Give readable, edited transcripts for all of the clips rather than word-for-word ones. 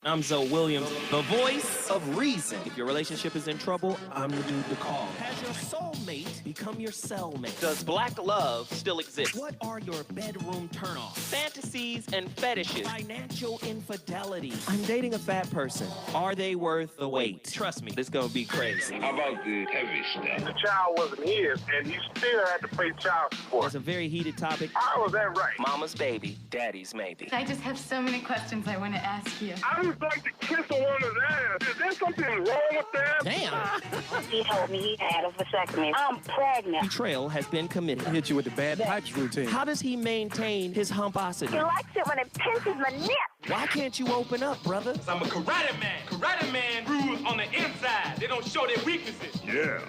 I'm Zoe Williams, the voice of reason. If your relationship is in trouble, I'm the dude to call. Has your soulmate become your cellmate? Does black love still exist? What are your bedroom turnoffs? Fantasies and fetishes. Financial infidelity. I'm dating a fat person. Are they worth the wait? Trust me, this gonna be crazy. How about the heavy stuff? The child wasn't his, and he still had to pay child support. It's a very heated topic. How was that right? Mama's baby, daddy's maybe. I just have so many questions I want to ask you. I just like to kiss a woman's ass. Is there something wrong with that? Damn. He told me he had a vasectomy. I'm pregnant. Betrayal has been committed. Hit you with the bad pipes routine. How does he maintain his humposity? He likes it when it pinches my neck. Why can't you open up, brother? I'm a karate man. Karate man rules on the inside. They don't show their weaknesses. Yeah.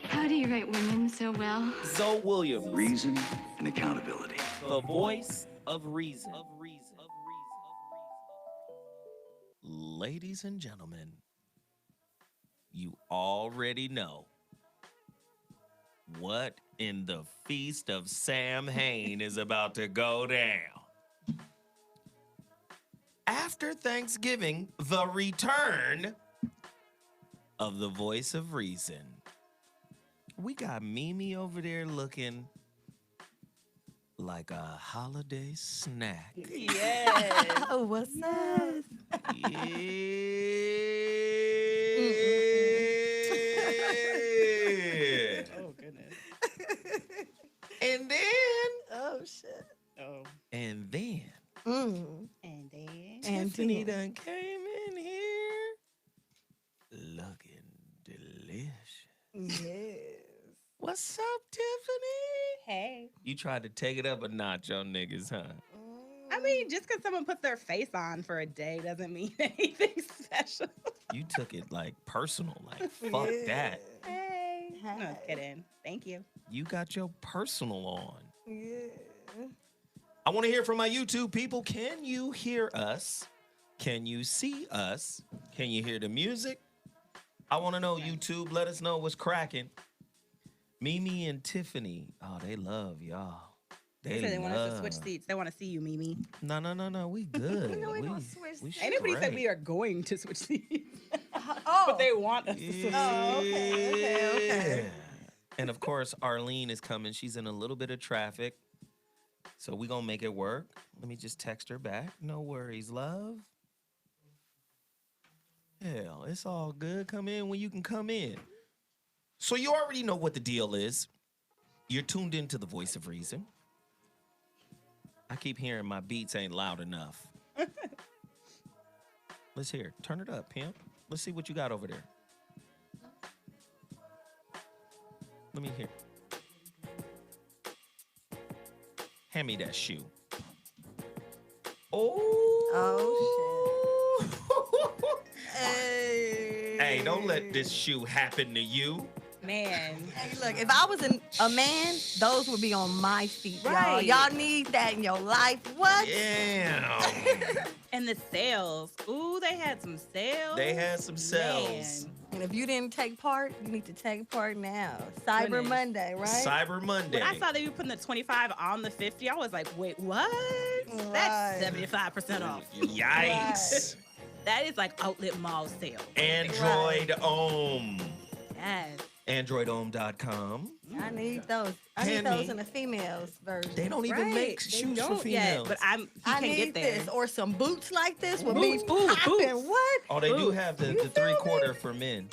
How do you write women so well? Zoe Williams, Reason and accountability. the voice of reason. Ladies and gentlemen, you already know what in the feast of Sam Hain is about to go down. After Thanksgiving, the return of the voice of reason. We got Mimi over there looking like a holiday snack. Yes. Oh, what's up? Yeah. Oh, goodness. And then. Oh, shit. Oh. And then. And then. Tiffany done came in here looking delicious. Yes. What's up, Tiffany? Hey. You tried to take it up a notch on niggas, huh? I mean, just because someone puts their face on for a day doesn't mean anything special. You took it like personal, like fuck that. Hey. No, kidding. Thank you. You got your personal on. Yeah. I want to hear from my YouTube people. Can you hear us? Can you see us? Can you hear the music? I want to know, YouTube. Let us know what's cracking. Mimi and Tiffany. Oh, they love y'all. They want us to switch seats. They want to see you, Mimi. No. We good. No, we don't switch should Anybody said great. we are going to switch seats. Oh. But they want us to switch seats. Oh, okay. And of course, Arlene is coming. She's in a little bit of traffic. So we gonna make it work. Let me just text her back. No worries, love. Hell, it's all good. Come in when you can come in. So you already know what the deal is. You're tuned into the voice of reason. I keep hearing my beats ain't loud enough. Let's hear it. Turn it up, pimp. Let's see what you got over there. Let me hear. Hand me that shoe. Oh, shit. Hey, don't let this shoe happen to you. Man. Hey, look, if I was a man, those would be on my feet, Right. y'all. Y'all need that in your life. What? Yeah. And the sales. Ooh, they had some sales. They had some sales. Man. And if you didn't take part, you need to take part now. Cyber Goodness. Monday, right? Cyber Monday. When I saw they were putting the 25 on the 50, I was like, wait, what? That's 75% off. Yikes. That is like outlet mall sale. Android Ohm. Yes. AndroidOhm.com. I need those. I need Hand those me. in the females version. They don't even Right. make They shoes for don't yet, females. but I you can't need get there. this or some boots like this with Boots, me boots, popping. boots. What? Oh, they do Boots. have the You feel 3/4 me? for men.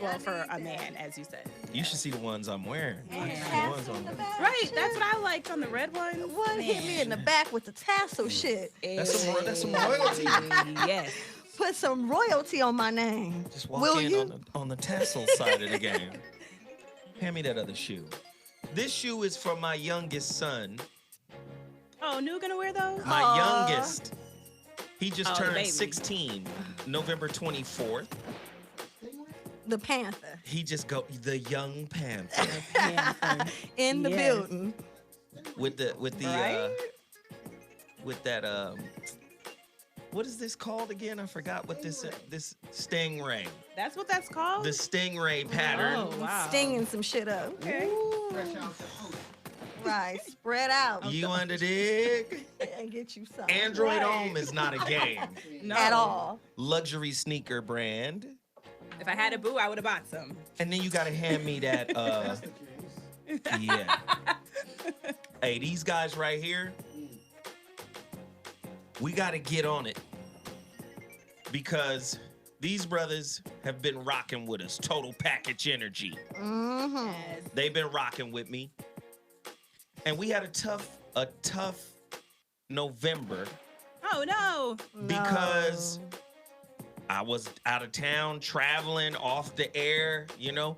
Well, for a man, as you said. You should see the ones I'm wearing. Yeah. I see the Tassel ones in on the there. back. Right, shit. that's what I liked on the red one. What hit me in the back with the tassel shit? That's some royalty. Yes. Put some royalty on my name. Just walk Will in you? on the tassel side of the game. Hand me that other shoe. This shoe is for my youngest son. Oh, Nu gonna wear those? My Aw. youngest. He just Oh, the turned baby. 16, November 24th. The Panther He just go the young panther in the Yes. building. with the Right? with that what is this called again? I forgot what this stingray. That's what that's called? The stingray pattern. Oh, wow. Stinging some shit up. Okay. Right, spread out. You under dig? And get you some. Android Home is not a game. No. At all. Luxury sneaker brand. If I had a boo, I would have bought some. And then you gotta hand me that, yeah. Hey, these guys right here, we gotta get on it. Because these brothers have been rocking with us. Total package energy. Mm-hmm. Yes. They've been rocking with me. And we had a tough November Oh, no. because I was out of town, traveling, off the air, you know.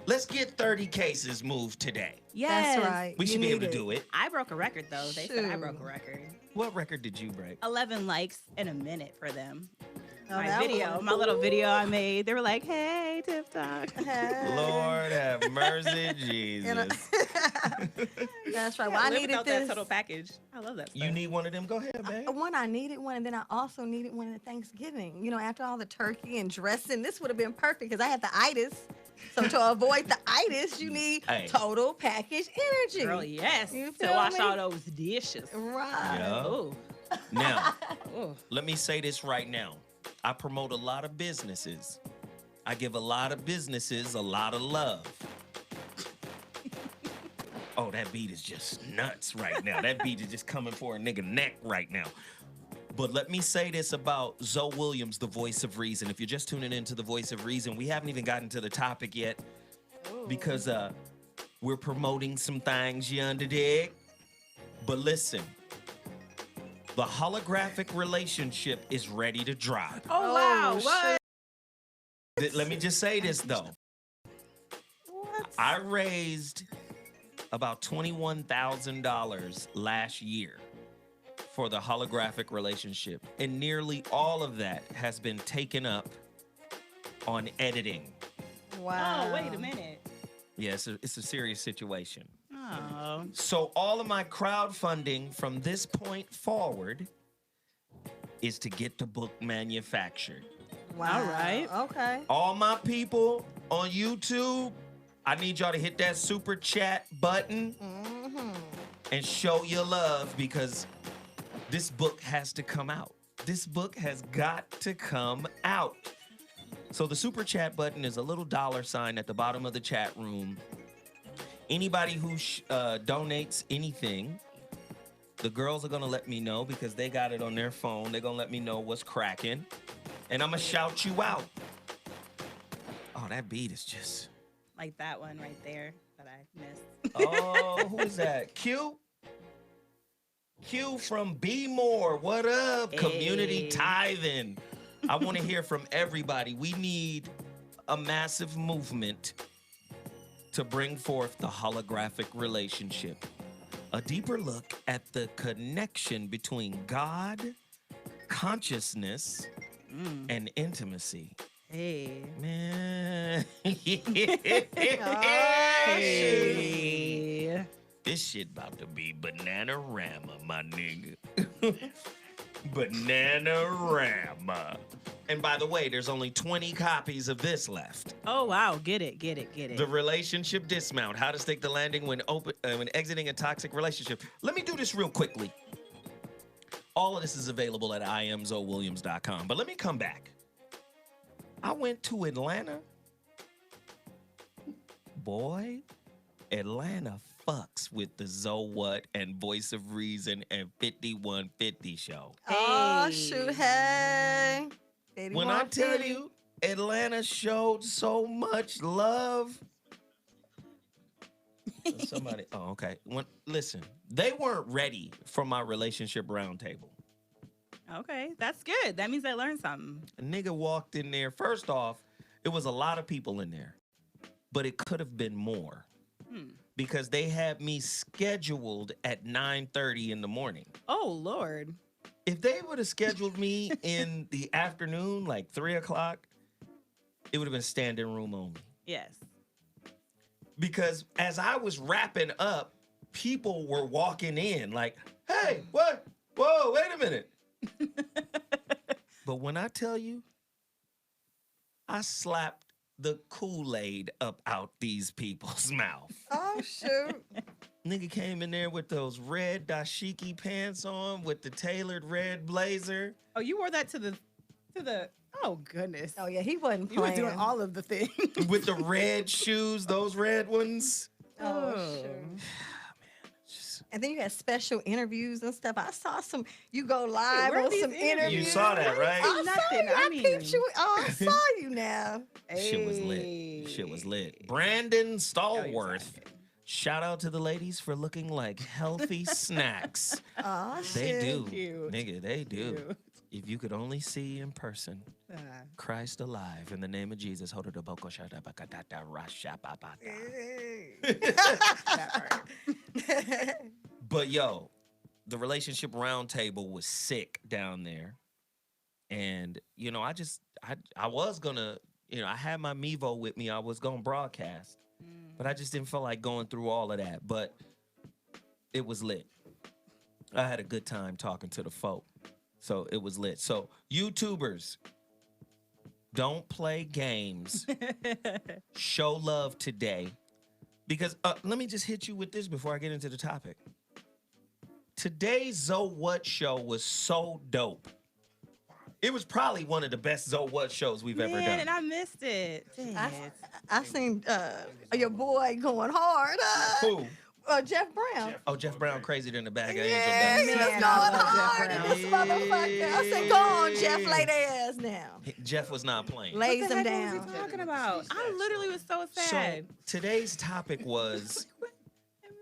Let's get 30 cases moved today. Yes. That's right. We You should be able need to it. do it. I broke a record, though. They said I Shoot. broke a record. What record did you break? 11 likes in a minute for them. Oh, My that video, one. my little video I made. They were like, hey, Tip Talk. Lord have mercy, And Jesus. That's right. Well, I live needed without this. that total package. I love that stuff. You need one of them? Go ahead, babe. One, I needed one, and then I also needed one at Thanksgiving. You know, after all the turkey and dressing, this would have been perfect because I had the itis. So to avoid the itis, you need Hey. total package energy. Girl, yes. You To feel wash me? all those dishes. Right. Yeah. Oh. Now, Oh. let me say this right now. I promote a lot of businesses. I give a lot of businesses a lot of love. Oh, that beat is just nuts right now. That beat is just coming for a nigga neck right now. But let me say this about Zoe Williams, the voice of reason. If you're just tuning into the voice of reason, we haven't even gotten to the topic yet because we're promoting some things, you under dig? But listen, the holographic relationship is ready to drop. Oh, wow. shit. What? Let me just say this, though. What? I raised about $21,000 last year for the holographic relationship, and nearly all of that has been taken up on editing. Wow. Oh, wait a minute. Yeah, it's a serious situation. Oh. So all of my crowdfunding from this point forward is to get the book manufactured. Wow. All right. Okay. All my people on YouTube, I need y'all to hit that super chat button Mm-hmm. and show your love because this book has to come out. This book has got to come out. So the super chat button is a little $ at the bottom of the chat room. Anybody who donates anything, the girls are going to let me know because they got it on their phone. They're going to let me know what's cracking. And I'm going to shout you out. Oh, that beat is just... Like that one right there that I missed. Oh, who is that? Q? Q from Be More. What up? Hey. Community tithing. I want to hear from everybody. We need a massive movement to bring forth the holographic relationship. A deeper look at the connection between God, consciousness, and intimacy. Hey. Man. Hey. This shit about to be Bananarama, my nigga. Bananarama. And by the way, there's only 20 copies of this left. Oh, wow. Get it, get it, get it. The Relationship Dismount, How to Stake the Landing when exiting a toxic relationship. Let me do this real quickly. All of this is available at imzowilliams.com. But let me come back. I went to Atlanta. Boy, Atlanta fucks with the Zoe What and Voice of Reason and 5150 show. Oh, Hey. shoot. Hey. When I tell 8150. you, Atlanta showed so much love. Somebody, oh, okay. Listen, they weren't ready for my relationship roundtable. Okay, that's good. That means I learned something. A nigga walked in there. First off, it was a lot of people in there, but it could have been more because they had me scheduled at 9:30 in the morning. Oh, Lord. If they would have scheduled me in the afternoon, like 3 o'clock, it would have been standing room only. Yes. Because as I was wrapping up, people were walking in like, hey, what? Whoa, wait a minute. But when I tell you, I slapped the Kool-Aid up out these people's mouth. Oh, shoot. Nigga came in there with those red dashiki pants on with the tailored red blazer. Oh, you wore that to the. Oh goodness. Oh yeah, he wasn't You were playing. doing all of the things. With the red shoes, those red ones. Oh, sure. And then you had special interviews and stuff. I saw some. You go live where are on these some interviews? interviews. You saw that, right? I Nothing. saw you. I I mean- peeped you. Oh, I saw you now. Shit was lit. Shit was lit. Brandon Stallworth. Shout out to the ladies for looking like healthy snacks. Oh, They shit. do. Cute. Nigga, they do. Cute. If you could only see in person Christ alive in the name of Jesus. Hold it up. But yo, the relationship roundtable was sick down there. And, you know, I was gonna, you know, I had my Mevo with me. I was gonna broadcast. But I just didn't feel like going through all of that. But it was lit. I had a good time talking to the folk. So it was lit. So YouTubers, don't play games. Show love today. Because let me just hit you with this before I get into the topic. Today's Zoe What show was so dope. It was probably one of the best Zoe What shows we've ever done. And I missed it. Dang I it. seen your boy going hard. Who? Jeff Brown. Oh, Jeff Brown crazier than the bag of Yeah, he angel was dust. going hard in this motherfucker. I said, go on, Jeff, lay their ass now. Jeff was not playing. Lays What the him heck was down. he talking about? I literally was so sad. So today's topic was,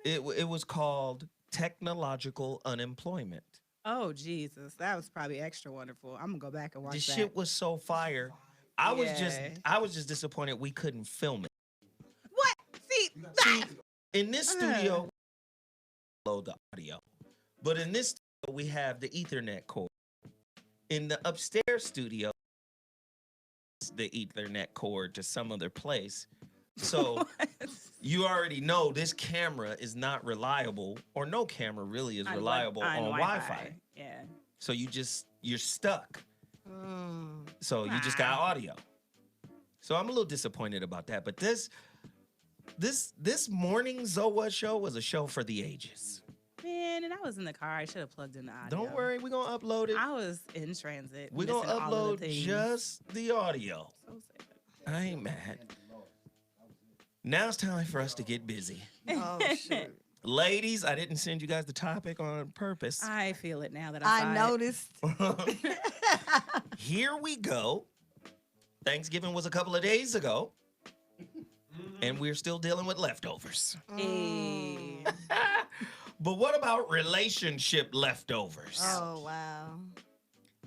it was called technological unemployment. Oh Jesus, that was probably extra wonderful. I'm gonna go back and watch The that. shit was so fire. I was just disappointed we couldn't film it. What? See, that. In this studio, load the audio. But in this studio, we have the Ethernet cord. In the upstairs studio, the Ethernet cord to some other place. So you already know this camera is not reliable, or no camera really is reliable on Wi-Fi. Yeah. So you're stuck. So you just got audio. So I'm a little disappointed about that. But this morning Zoa show was a show for the ages. Man, and I was in the car. I should have plugged in the audio. Don't worry, we're gonna upload it. I was in transit. We're gonna missing all of the upload things. just the audio. So sad. I ain't mad. Now it's time for us to get busy. Oh, shoot. Ladies, I didn't send you guys the topic on purpose. I feel it now that I saw noticed. Here we go. Thanksgiving was a couple of days ago. And we're still dealing with leftovers. Hey. But what about relationship leftovers? Oh, wow.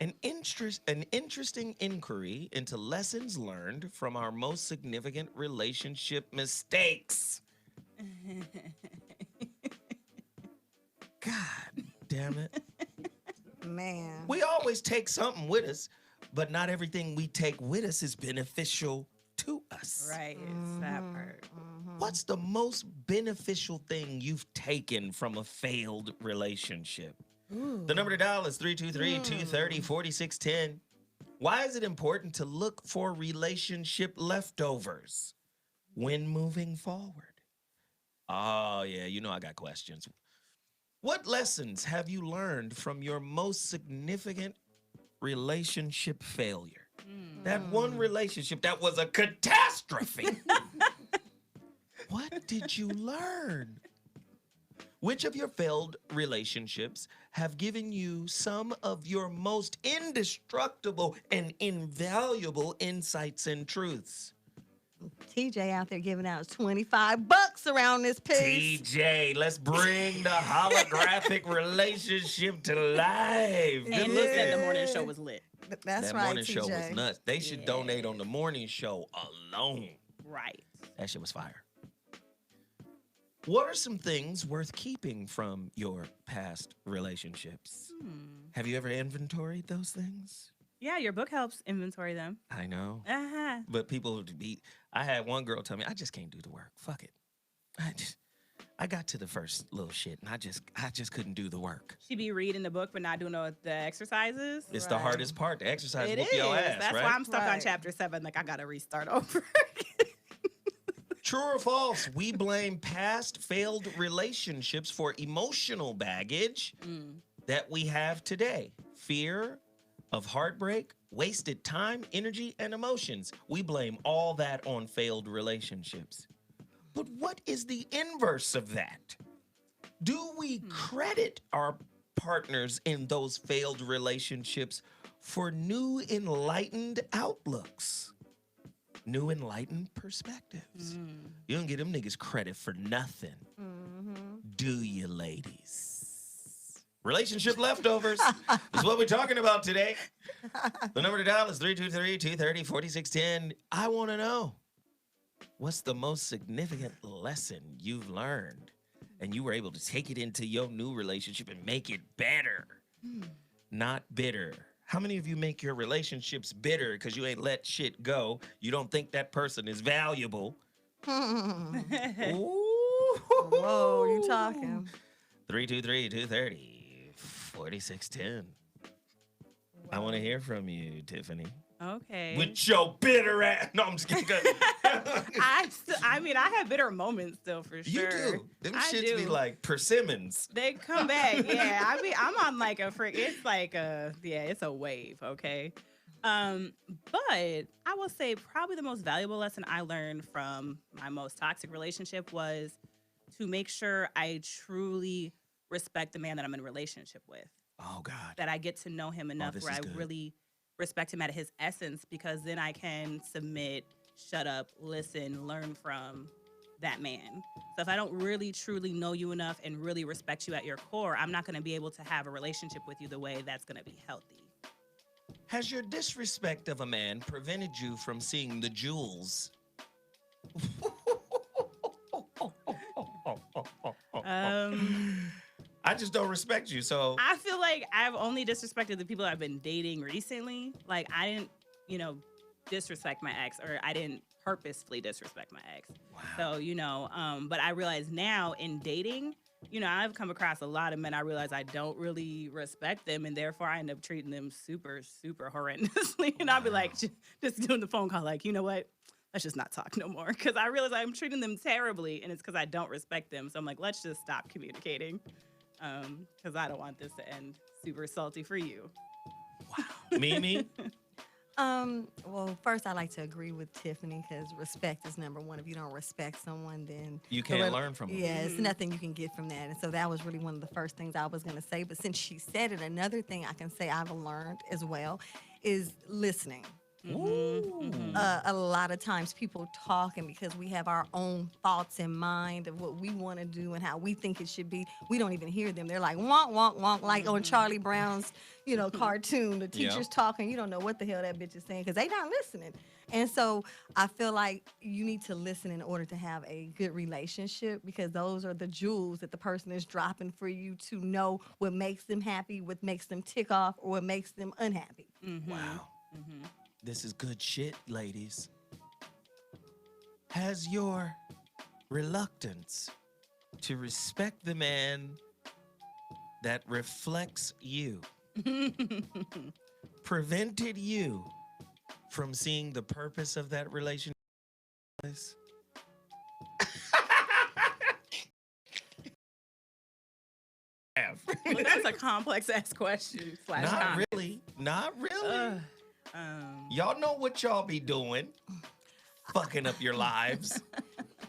An interesting inquiry into lessons learned from our most significant relationship mistakes. God damn it. Man. We always take something with us, but not everything we take with us is beneficial to us. Right, it's that part. What's the most beneficial thing you've taken from a failed relationship? The number to dial is 323-230-4610. Why is it important to look for relationship leftovers when moving forward? Oh, yeah, you know I got questions. What lessons have you learned from your most significant relationship failure? That one relationship that was a catastrophe. What did you learn? Which of your failed relationships have given you some of your most indestructible and invaluable insights and truths? TJ out there giving out $25 around this piece. TJ, let's bring the holographic relationship to life. And he said the morning show was lit. That's that right, morning TJ. show was nuts. They should donate on the morning show alone. Right. That shit was fire. What are some things worth keeping from your past relationships? Have you ever inventoried those things? Yeah, your book helps inventory them. I know. Uh-huh. But people would be, I had one girl tell me, I just can't do the work. Fuck it. I got to the first little shit and I just couldn't do the work. She be reading the book but not doing the exercises. It's the hardest part. The exercise It whoop is. your ass, That's right? why I'm stuck on chapter 7. Like, I got to restart over. True or false? We blame past failed relationships for emotional baggage that we have today. Fear of heartbreak, wasted time, energy, and emotions. We blame all that on failed relationships. But what is the inverse of that? Do we credit our partners in those failed relationships for new enlightened outlooks? New enlightened perspectives. You don't give them niggas credit for nothing. Do you, ladies? Relationship leftovers is what we're talking about today. The number to dial is 323-230-4610. I want to know, what's the most significant lesson you've learned and you were able to take it into your new relationship and make it better, not bitter? How many of you make your relationships bitter because you ain't let shit go? You don't think that person is valuable. Ooh. Whoa, you talking. 323-230-4610. I want to hear from you, Tiffany. Okay. With your bitter ass. No, I'm just kidding. I mean, I have bitter moments still for sure. You do. Them I shits do. be like persimmons. They come back. Yeah. I mean, I'm on like a freak. It's like it's a wave. Okay. But I will say probably the most valuable lesson I learned from my most toxic relationship was to make sure I truly respect the man that I'm in a relationship with. Oh God. That I get to know him enough where I really respect him at his essence, because then I can submit, shut up, listen, learn from that man. So if I don't really truly know you enough and really respect you at your core, I'm not going to be able to have a relationship with you the way that's going to be healthy. Has your disrespect of a man prevented you from seeing the jewels? I just don't respect you, so I feel like I've only disrespected the people I've been dating recently. Like, I didn't, disrespect my ex, or I didn't purposefully disrespect my ex. Wow. So, but I realize now in dating, I've come across a lot of men I realize I don't really respect them, and therefore I end up treating them super, super horrendously. And I'll be like, just doing the phone call, like, you know what? Let's just not talk no more. Because I realize I'm treating them terribly, and it's because I don't respect them. So I'm like, let's just stop communicating. Because I don't want this to end super salty for you. Wow. Mimi? Well, first I like to agree with Tiffany, because respect is number one. If you don't respect someone, then you can't learn from them. Yeah, it's nothing you can get from that. And so that was really one of the first things I was going to say. But since she said it, another thing I can say I've learned as well is listening. A lot of times people talk, and because we have our own thoughts in mind of what we want to do and how we think it should be, we don't even hear them. They're like, wonk, wonk, wonk, like on Charlie Brown's, cartoon. The teacher's talking. You don't know what the hell that bitch is saying because they not listening. And so I feel like you need to listen in order to have a good relationship, because those are the jewels that the person is dropping for you to know what makes them happy, what makes them tick off, or what makes them unhappy. Wow. This is good shit, ladies. Has your reluctance to respect the man that reflects you prevented you from seeing the purpose of that relationship? That's a complex ass question. Not really. Y'all know what y'all be doing, fucking up your lives.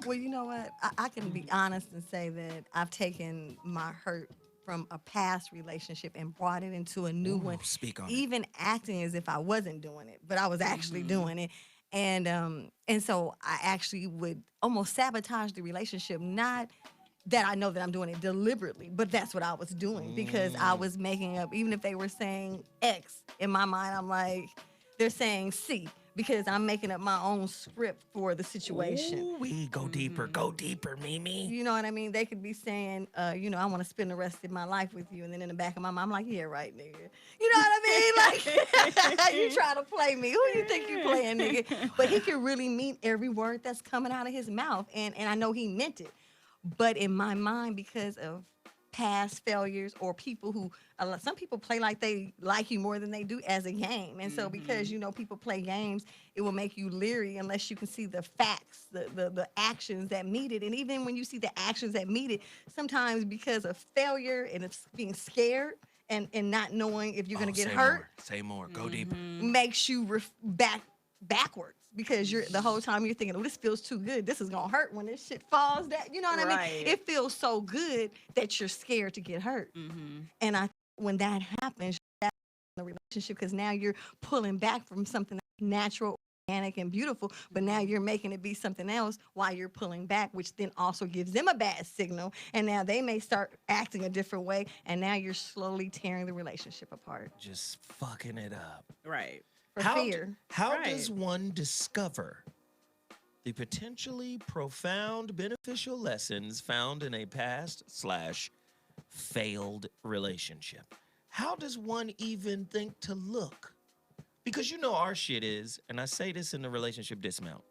Well, you know what? I can be honest and say that I've taken my hurt from a past relationship and brought it into a new one. Speak on even acting as if I wasn't doing it, but I was actually doing it. And so I actually would almost sabotage the relationship, not that I know that I'm doing it deliberately, but that's what I was doing, because I was making up, even if they were saying X, in my mind, I'm like, they're saying C, because I'm making up my own script for the situation. Ooh, we go deeper, Mimi. You know what I mean? They could be saying, I want to spend the rest of my life with you. And then in the back of my mind, I'm like, yeah, right, nigga. You know what I mean? Like, you try to play me. Who you think you playing, nigga? But he can really mean every word that's coming out of his mouth. And I know he meant it. But in my mind, because of past failures or people who some people play like they like you more than they do as a game. And so because people play games, it will make you leery unless you can see the facts, the actions that meet it. And even when you see the actions that meet it, sometimes because of failure and it's being scared and not knowing if you're going to get hurt, say more, go deeper, makes you backwards. Because you're the whole time you're thinking, oh, this feels too good. This is gonna hurt when this shit falls down. You know what I mean? It feels so good that you're scared to get hurt. And when that happens, that's the relationship, because now you're pulling back from something that's natural, organic, and beautiful, but now you're making it be something else while you're pulling back, which then also gives them a bad signal. And now they may start acting a different way, and now you're slowly tearing the relationship apart. just fucking it up. Right. How does one discover the potentially profound beneficial lessons found in a past/failed relationship? How does one even think to look? Because our shit is, and I say this in the relationship dismount,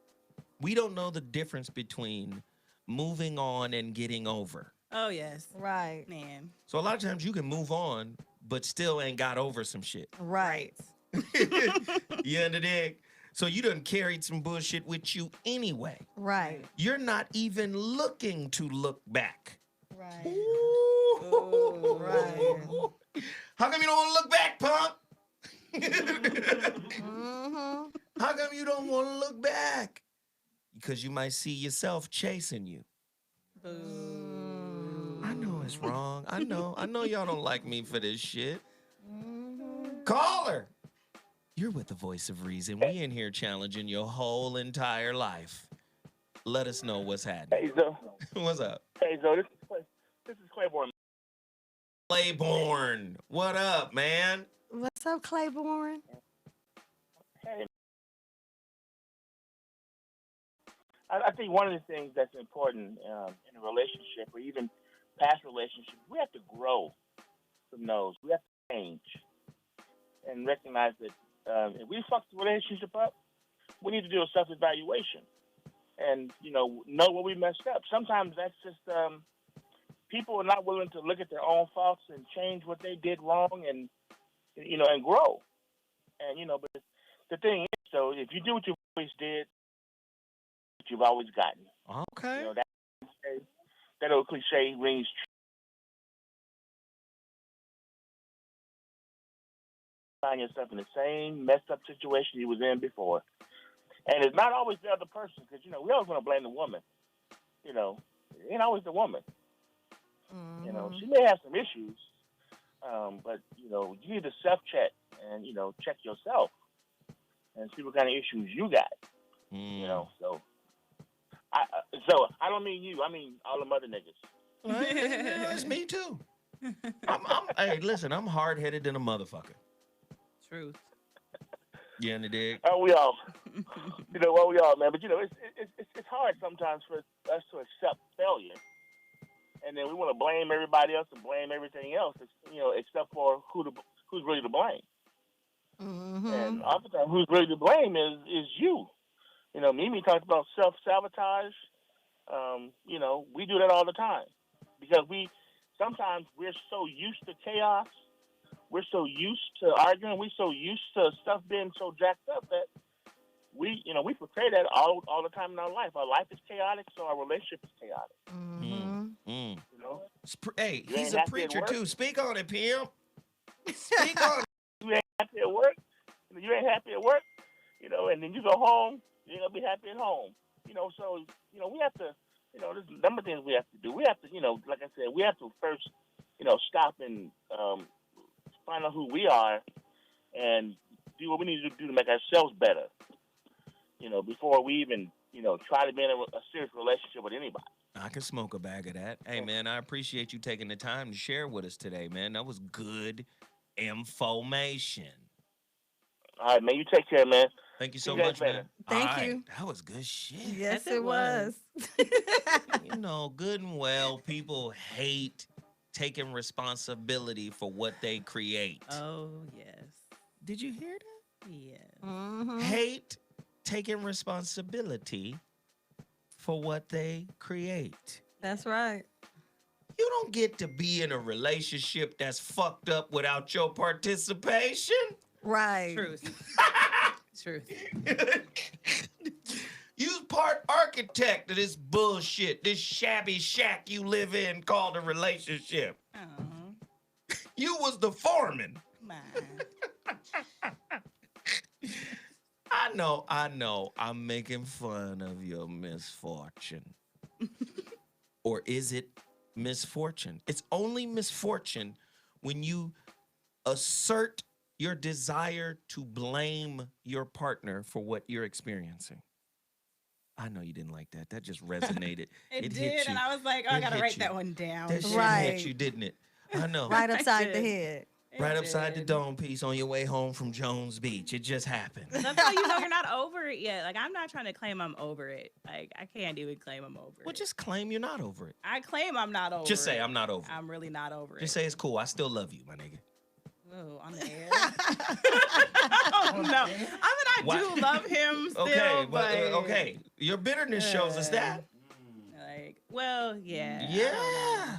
we don't know the difference between moving on and getting over. Oh, yes. Right. Man. So a lot of times you can move on, but still ain't got over some shit. Right. You understand? So you done carried some bullshit with you anyway. Right. You're not even looking to look back. Right. Ooh. Right. How come you don't want to look back, punk? How come you don't want to look back? Because you might see yourself chasing you. I know it's wrong. I know y'all don't like me for this shit. Caller. You're with the voice of reason. We in here challenging your whole entire life. Let us know what's happening. Hey, Zoe. What's up? Hey, Zoe. This is Claiborne. Claiborne. What up, man? What's up, Claiborne? Hey. I think one of the things that's important in a relationship or even past relationships, we have to grow from those. We have to change and recognize that if we fuck the relationship up, we need to do a self-evaluation and, know where we messed up. Sometimes that's just people are not willing to look at their own faults and change what they did wrong and, and grow. And, but the thing is, though, if you do what you always did, what you've always gotten. Okay. That old cliche rings true. Find yourself in the same messed up situation you was in before. And it's not always the other person, because, we always want to blame the woman. It ain't always the woman. She may have some issues, but, you need to self-check and, check yourself and see what kind of issues you got. So I don't mean you. I mean all the other niggas. It's me, too. Hey, listen, I'm hard-headed than a motherfucker. Truth. You in the dig? We all, we all, man. But it's hard sometimes for us to accept failure, and then we want to blame everybody else and blame everything else, except for who's really to blame. And oftentimes, who's really to blame is you. Mimi talked about self-sabotage. We do that all the time because sometimes we're so used to chaos. We're so used to arguing. We're so used to stuff being so jacked up that we portray that all the time in our life. Our life is chaotic, so our relationship is chaotic. Hey, he's a preacher too. Speak on it, pimp. Speak on it. You ain't happy at work. And then you go home. You ain't gonna be happy at home. So we have to. There's a number of things we have to do. We have to, like I said, we have to first, stop and find out who we are and do what we need to do to make ourselves better, before we even, try to be in a serious relationship with anybody. I can smoke a bag of that. Hey, man, I appreciate you taking the time to share with us today, man. That was good information. All right, man, you take care, man. Thank you so much, man. Thank you. That was good shit. Yes, it was. Good and well, people hate taking responsibility for what they create. Oh, yes. Did you hear that? Yes. Hate taking responsibility for what they create. That's right. You don't get to be in a relationship that's fucked up without your participation. Right. Truth. Truth. You part architect of this bullshit, this shabby shack you live in called a relationship. Oh, You was the foreman. my. I know, I'm making fun of your misfortune. Or is it misfortune? It's only misfortune when you assert your desire to blame your partner for what you're experiencing. I know you didn't like that. That just resonated. It hit did, you. and I was like, oh, I It gotta hit write you. that one down. That shit Right. hit you, didn't it? I know. Right upside the did. head. Right It upside the did. dome piece on your way home from Jones Beach. It just happened. That's how you know you're not over it yet. Like, I'm not trying to claim I'm over it. Like, I can't even claim I'm over Well, it. just claim you're not over it. I claim I'm not over it. Just say I'm not over it. I'm really not over it. Just say it's cool. I still love you, my nigga. Ooh, on the air. Oh, no. I mean, I Why- do love him still, Okay, but okay. Your bitterness shows us that. like, well, yeah. Yeah.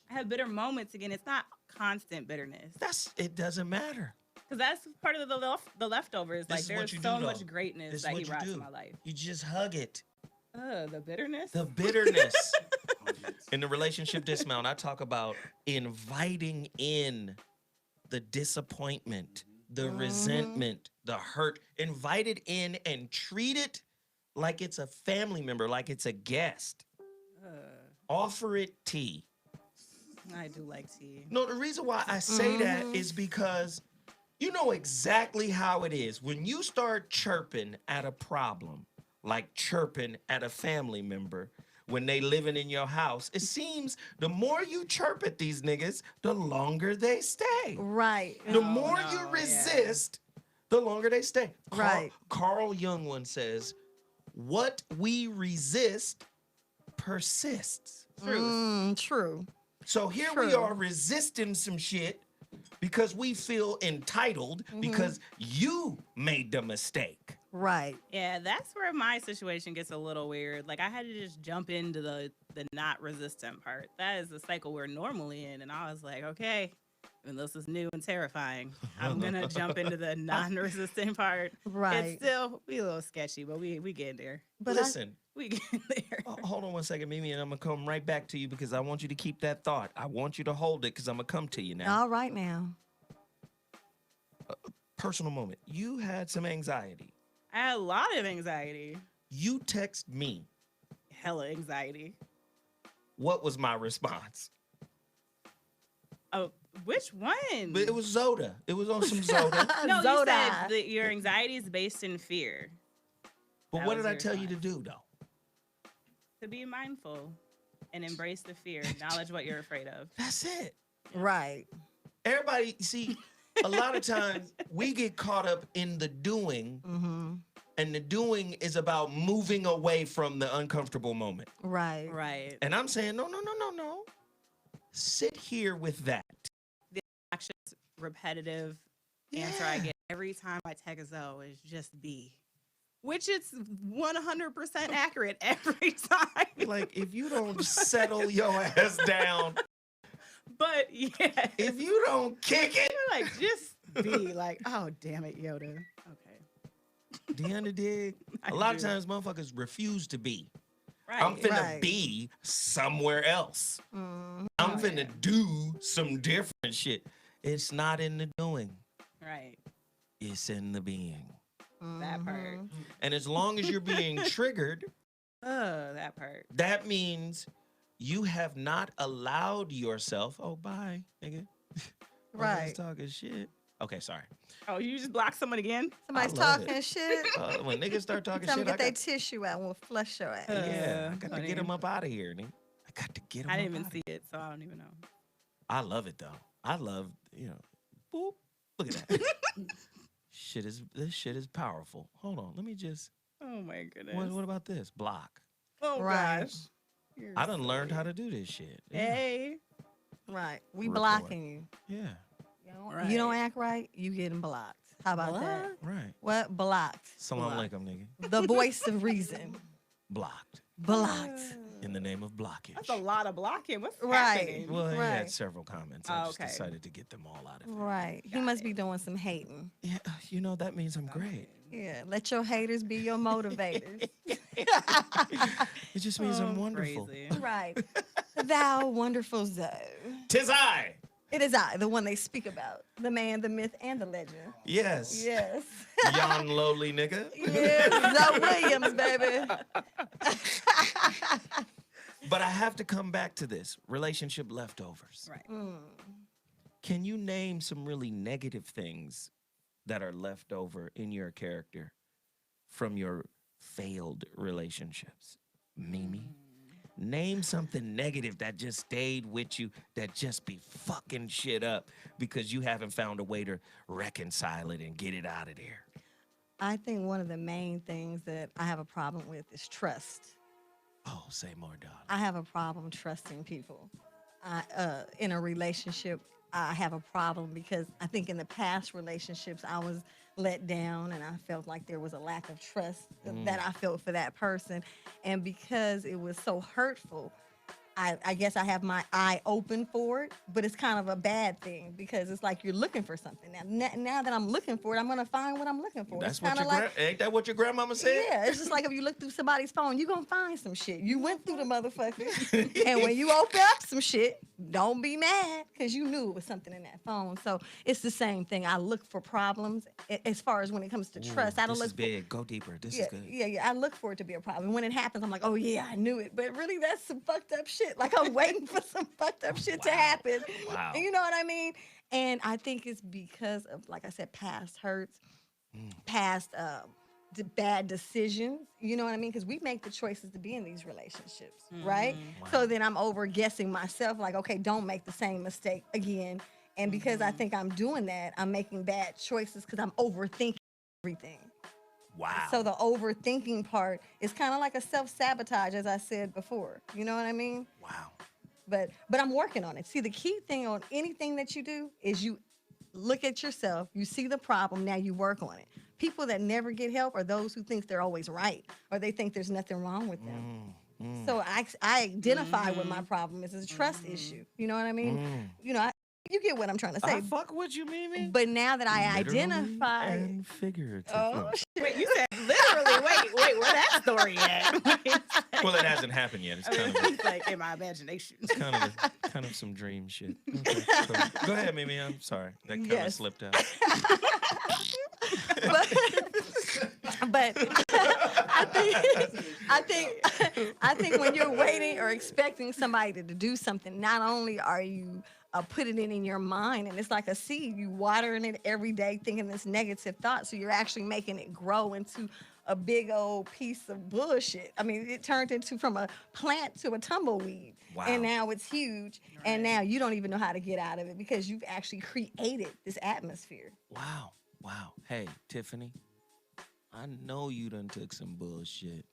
I have bitter moments again. It's not constant bitterness. It doesn't matter. Because that's part of the leftovers. This Like, is what there's you so do, much though. greatness This is that what he you brought do. to my life. You just hug it. The bitterness? The bitterness. In the relationship dismount, I talk about inviting in the disappointment, the resentment, the hurt. Invite it in and treat it like it's a family member, like it's a guest. Offer it tea. I do like tea. No, the reason why I say that is because you know exactly how it is. When you start chirping at a problem, like chirping at a family member when they living in your house, it seems the more you chirp at these niggas, the longer they stay. Right. The more you resist, the longer they stay. Right. Carl Jung once says, what we resist persists. True. So here we True. are resisting some shit because we feel entitled because you made the mistake. Right. Yeah, that's where my situation gets a little weird. Like, I had to just jump into the not resistant part. That is the cycle we're normally in. And I was like, okay, even though this is new and terrifying, I'm going to jump into the non-resistant part. Right. It's still be a little sketchy, but we get there. But Listen, We get there. hold on one second, Mimi, and I'm going to come right back to you because I want you to keep that thought. I want you to hold it because I'm going to come to you now. All right now. Personal moment. You had some anxiety. I had a lot of anxiety. You text me. Hella anxiety. What was my response? Oh, which one? But it was Zoda. It was on some Zoda. No, you Zoda. said that your anxiety is based in fear. But That what was did I your tell you to response. do, though? To be mindful and embrace the fear. Acknowledge what you're afraid of. That's it. Right. Everybody, see, a lot of times we get caught up in the doing, and the doing is about moving away from the uncomfortable moment. Right. Right. And I'm saying, no. Sit here with that. The actions repetitive answer I get every time I text Zoe is just be. Which it's 100% accurate every time. Like, if you don't settle your ass down, But yeah. if you don't kick it, You're like, just be like, oh, damn it, Yoda. Okay. do you understand? I A lot of do. times motherfuckers refuse to be. Right. I'm finna Right. be somewhere else. I'm finna do some different shit. It's not in the doing. Right. It's in the being. That part. And as long as you're being triggered, That part. that means you have not allowed yourself. Oh, bye, nigga. Right. Talking shit. Okay, sorry. Oh, you just blocked someone again? Somebody's I love talking it. shit. When niggas start talking Tell them shit, to get their tissue out and we'll flush your ass. yeah, I got to funny. get him up out of here, nigga. I got to get him I up didn't even outta see it, so I don't even know. I love it though. I love, boop. Look at that. This shit is powerful. Hold on, let me just. Oh my goodness. What about this? Block. Oh Right. gosh. You're I done learned silly. how to do this shit. Yeah. Hey. Right. We Report. blocking you. Yeah. You don't act right, you getting blocked. How about that? Right. What? Blocked. Salam alaikum, nigga. The voice of reason. Blocked. Blocked. in the name of blockage. That's a lot of blocking. What's Right. happening? Well, he Right. had several comments. I just Okay. decided to get them all out of it. Right. He Got must it. be doing some hating. Yeah, you know, that means I'm great. Yeah. Let your haters be your motivators. It just means I'm wonderful. Crazy. Right. Thou wonderful Zoe. Tis I. It is I, the one they speak about. The man, the myth, and the legend. Yes. Yes. Yon lowly nigga. Yes, Zoe Williams, baby. But I have to come back to this relationship leftovers. Right. Can you name some really negative things that are left over in your character from your failed relationships? Mimi, name something negative that just stayed with you, that just be fucking shit up because you haven't found a way to reconcile it and get it out of there. I think one of the main things that I have a problem with is trust. Oh, say more, darling. I have a problem trusting people. In a relationship, I have a problem because I think in the past relationships, I was let down and I felt like there was a lack of trust that I felt for that person. And because it was so hurtful, I guess I have my eye open for it, but it's kind of a bad thing because it's like you're looking for something. Now that I'm looking for it, I'm going to find what I'm looking for. That's it's what kinda your ain't that what your grandmama said? Yeah, it's just like if you look through somebody's phone, you're going to find some shit. You went through the motherfucker. And when you open up some shit, don't be mad because you knew it was something in that phone. So it's the same thing. I look for problems as far as when it comes to trust. I don't This look is big. Go deeper. This yeah, is good. yeah. I look for it to be a problem. When it happens, I'm like, oh yeah, I knew it. But really, that's some fucked up shit. Like I'm waiting for some fucked up shit to happen. Wow. And you know what I mean? And I think it's because of, like I said, past hurts, past bad decisions. You know what I mean? Because we make the choices to be in these relationships, right? So then I'm over guessing myself, like, okay, don't make the same mistake again. And because I think I'm doing that, I'm making bad choices because I'm overthinking everything. Wow. So the overthinking part is kind of like a self-sabotage, as I said before. You know what I mean? Wow. But I'm working on it. See, the key thing on anything that you do is you look at yourself, you see the problem, now you work on it. People that never get help are those who think they're always right or they think there's nothing wrong with them. So I identify what my problem is. It's a trust issue. You know what I mean? You know, you get what I'm trying to say. I fuck with you, Mimi. But now that I Literally identify... and figuratively. Oh, shit. Wait, you said literally. Wait, where that story at? Well, it hasn't happened yet. It's kind of It's like in my imagination. kind of some dream shit. Okay, so, go ahead, Mimi. I'm sorry. That kind of Yes. slipped out. But I think when you're waiting or expecting somebody to do something, not only are you putting it in your mind, and it's like a seed, you watering it every day, thinking this negative thought, so you're actually making it grow into a big old piece of bullshit. I mean, it turned into from a plant to a tumbleweed. Wow. And now it's huge. Right. And now you don't even know how to get out of it because you've actually created this atmosphere. Wow. Hey, Tiffany, I know you done took some bullshit.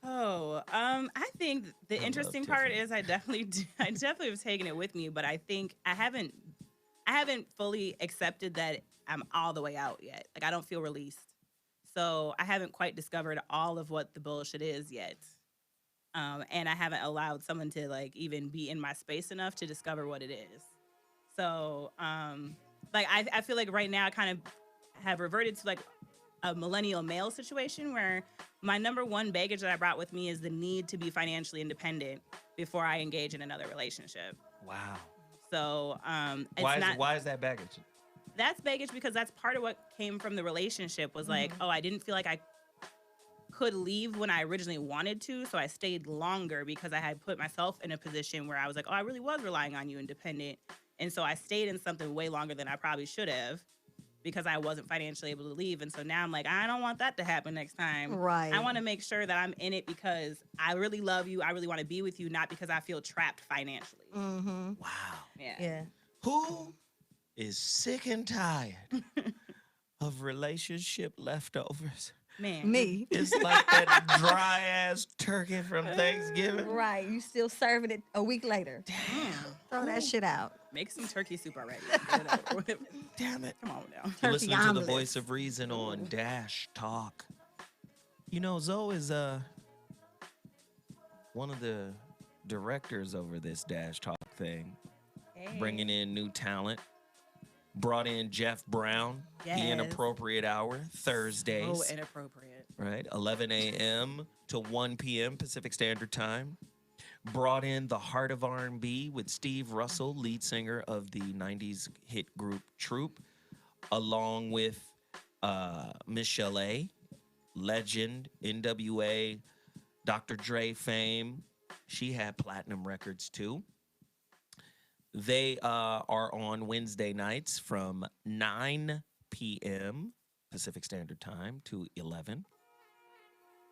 Oh, I think the interesting part is I definitely have taken it with me, but I think I haven't fully accepted that I'm all the way out yet. Like I don't feel released. So I haven't quite discovered all of what the bullshit is yet. And I haven't allowed someone to like even be in my space enough to discover what it is. So like I feel like right now I kind of have reverted to like a millennial male situation where my number one baggage that I brought with me is the need to be financially independent before I engage in another relationship. Wow. So why is that baggage? That's baggage because that's part of what came from the relationship was like, oh, I didn't feel like I could leave when I originally wanted to, so I stayed longer because I had put myself in a position where I was like, oh, I really was relying on you independent. And so I stayed in something way longer than I probably should have because I wasn't financially able to leave. And so now I'm like, I don't want that to happen next time. Right. I want to make sure that I'm in it because I really love you. I really want to be with you, not because I feel trapped financially. Mm-hmm. Wow. Yeah. Who is sick and tired of relationship leftovers? Man. Me. It's like that dry ass turkey from Thanksgiving. Right. You still serving it a week later. Damn. Throw that shit out. Make some turkey soup already. Damn it. Come on now. You're listening to the omelets. voice of reason on Dash Talk. You know, Zoe is one of the directors over this Dash Talk thing, Hey. bringing in new talent. Brought in Jeff Brown, the Yes. Inappropriate Hour, Thursdays. So inappropriate. Right, 11 a.m. to 1 p.m. Pacific Standard Time. Brought in the Heart of R&B with Steve Russell, lead singer of the 90s hit group Troop, along with Miss Chalet, legend, NWA, Dr. Dre fame. She had platinum records too. They are on Wednesday nights from 9 p.m. Pacific Standard Time to 11.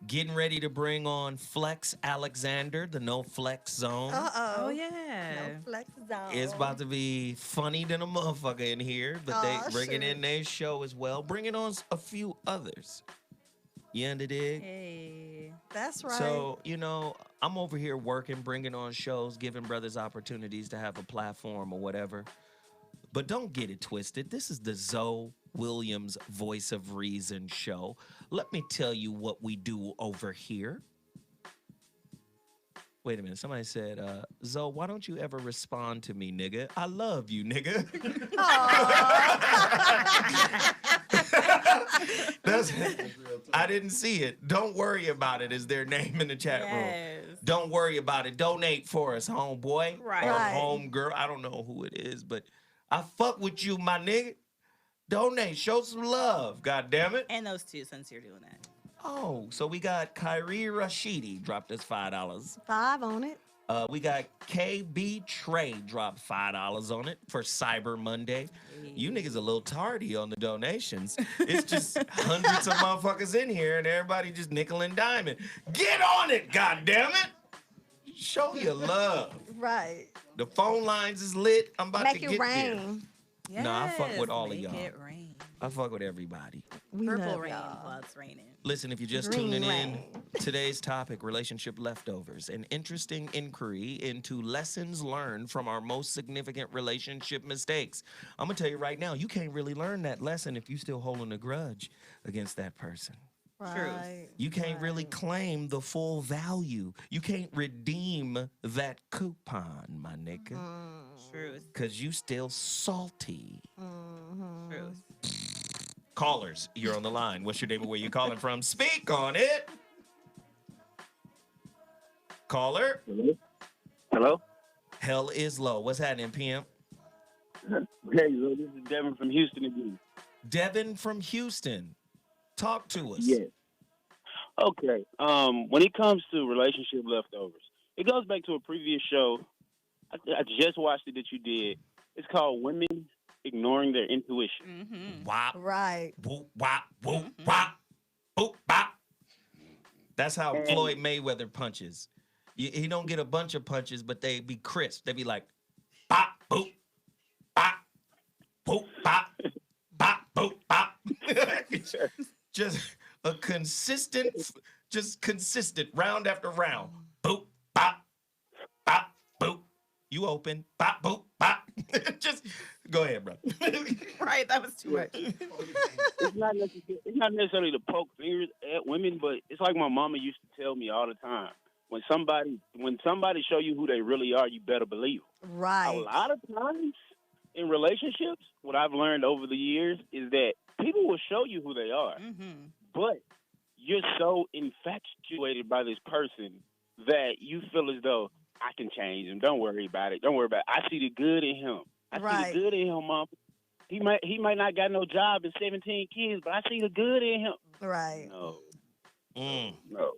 Getting ready to bring on Flex Alexander, the No Flex Zone. Oh, yeah. No flex zone. It's about to be funny than a motherfucker in here, but they bringing in shoot. their show as well, bringing on a few others. You under dig? Hey. That's right. So, you know, I'm over here working, bringing on shows, giving brothers opportunities to have a platform or whatever. But don't get it twisted. This is the Zoe Williams Voice of Reason show. Let me tell you what we do over here. Wait a minute. Somebody said, Zoe, why don't you ever respond to me, nigga? I love you, nigga. I didn't see it. Don't worry about it is their name in the chat room. Don't worry about it. Donate for us, homeboy. Right. Or Right. homegirl. I don't know who it is, but I fuck with you, my nigga. Donate. Show some love. God damn it. And those two, since you're doing that. Oh, so we got Kyrie Rashidi dropped us $5. 5 on it. We got KB Trey dropped $5 on it for Cyber Monday. You niggas a little tardy on the donations. It's just hundreds of motherfuckers in here and everybody just nickel and diming. Get on it, goddammit! Show your love. Right. The phone lines is lit. I'm about Make to it get there. rain. Yes, Nah, I fuck with all of make y'all. it rain. I fuck with everybody. We Purple love rain y'all. while it's raining. Listen, if you're just Green tuning rain. in, today's topic, relationship leftovers, an interesting inquiry into lessons learned from our most significant relationship mistakes. I'm going to tell you right now, you can't really learn that lesson if you're still holding a grudge against that person. Right. You can't really claim the full value. You can't redeem that coupon, my nigga. Truth. Because you still salty. Truth. Callers, you're on the line. What's your name and where you calling from? Speak on it. Caller. Hello? Hell is low. What's happening, PM? Hey, so this is Devin from Houston again. Devin from Houston. Talk to us. Yes. Okay. When it comes to relationship leftovers, it goes back to a previous show. I just watched it that you did. It's called Women Ignoring Their Intuition. Mm-hmm. Wop. Right. Whoop, wop, whoop, wop. Boop, bop. That's how Floyd Mayweather punches. He don't get a bunch of punches, but they be crisp. They be like, bop, boop, bop, boop, bop, bop, boop, bop. Just a consistent, round after round. Boop, bop, bop, boop. You open, bop, boop, bop. Just go ahead, bro. Right, that was too much. It's not necessarily to poke fingers at women, but it's like my mama used to tell me all the time. When somebody show you who they really are, you better believe them. Right. A lot of times in relationships, what I've learned over the years is that people will show you who they are, but you're so infatuated by this person that you feel as though I can change him. Don't worry about it. I see the good in him. I see the good in him, Mom. He might not got no job and 17 kids, but I see the good in him. Right. No. Mm. No.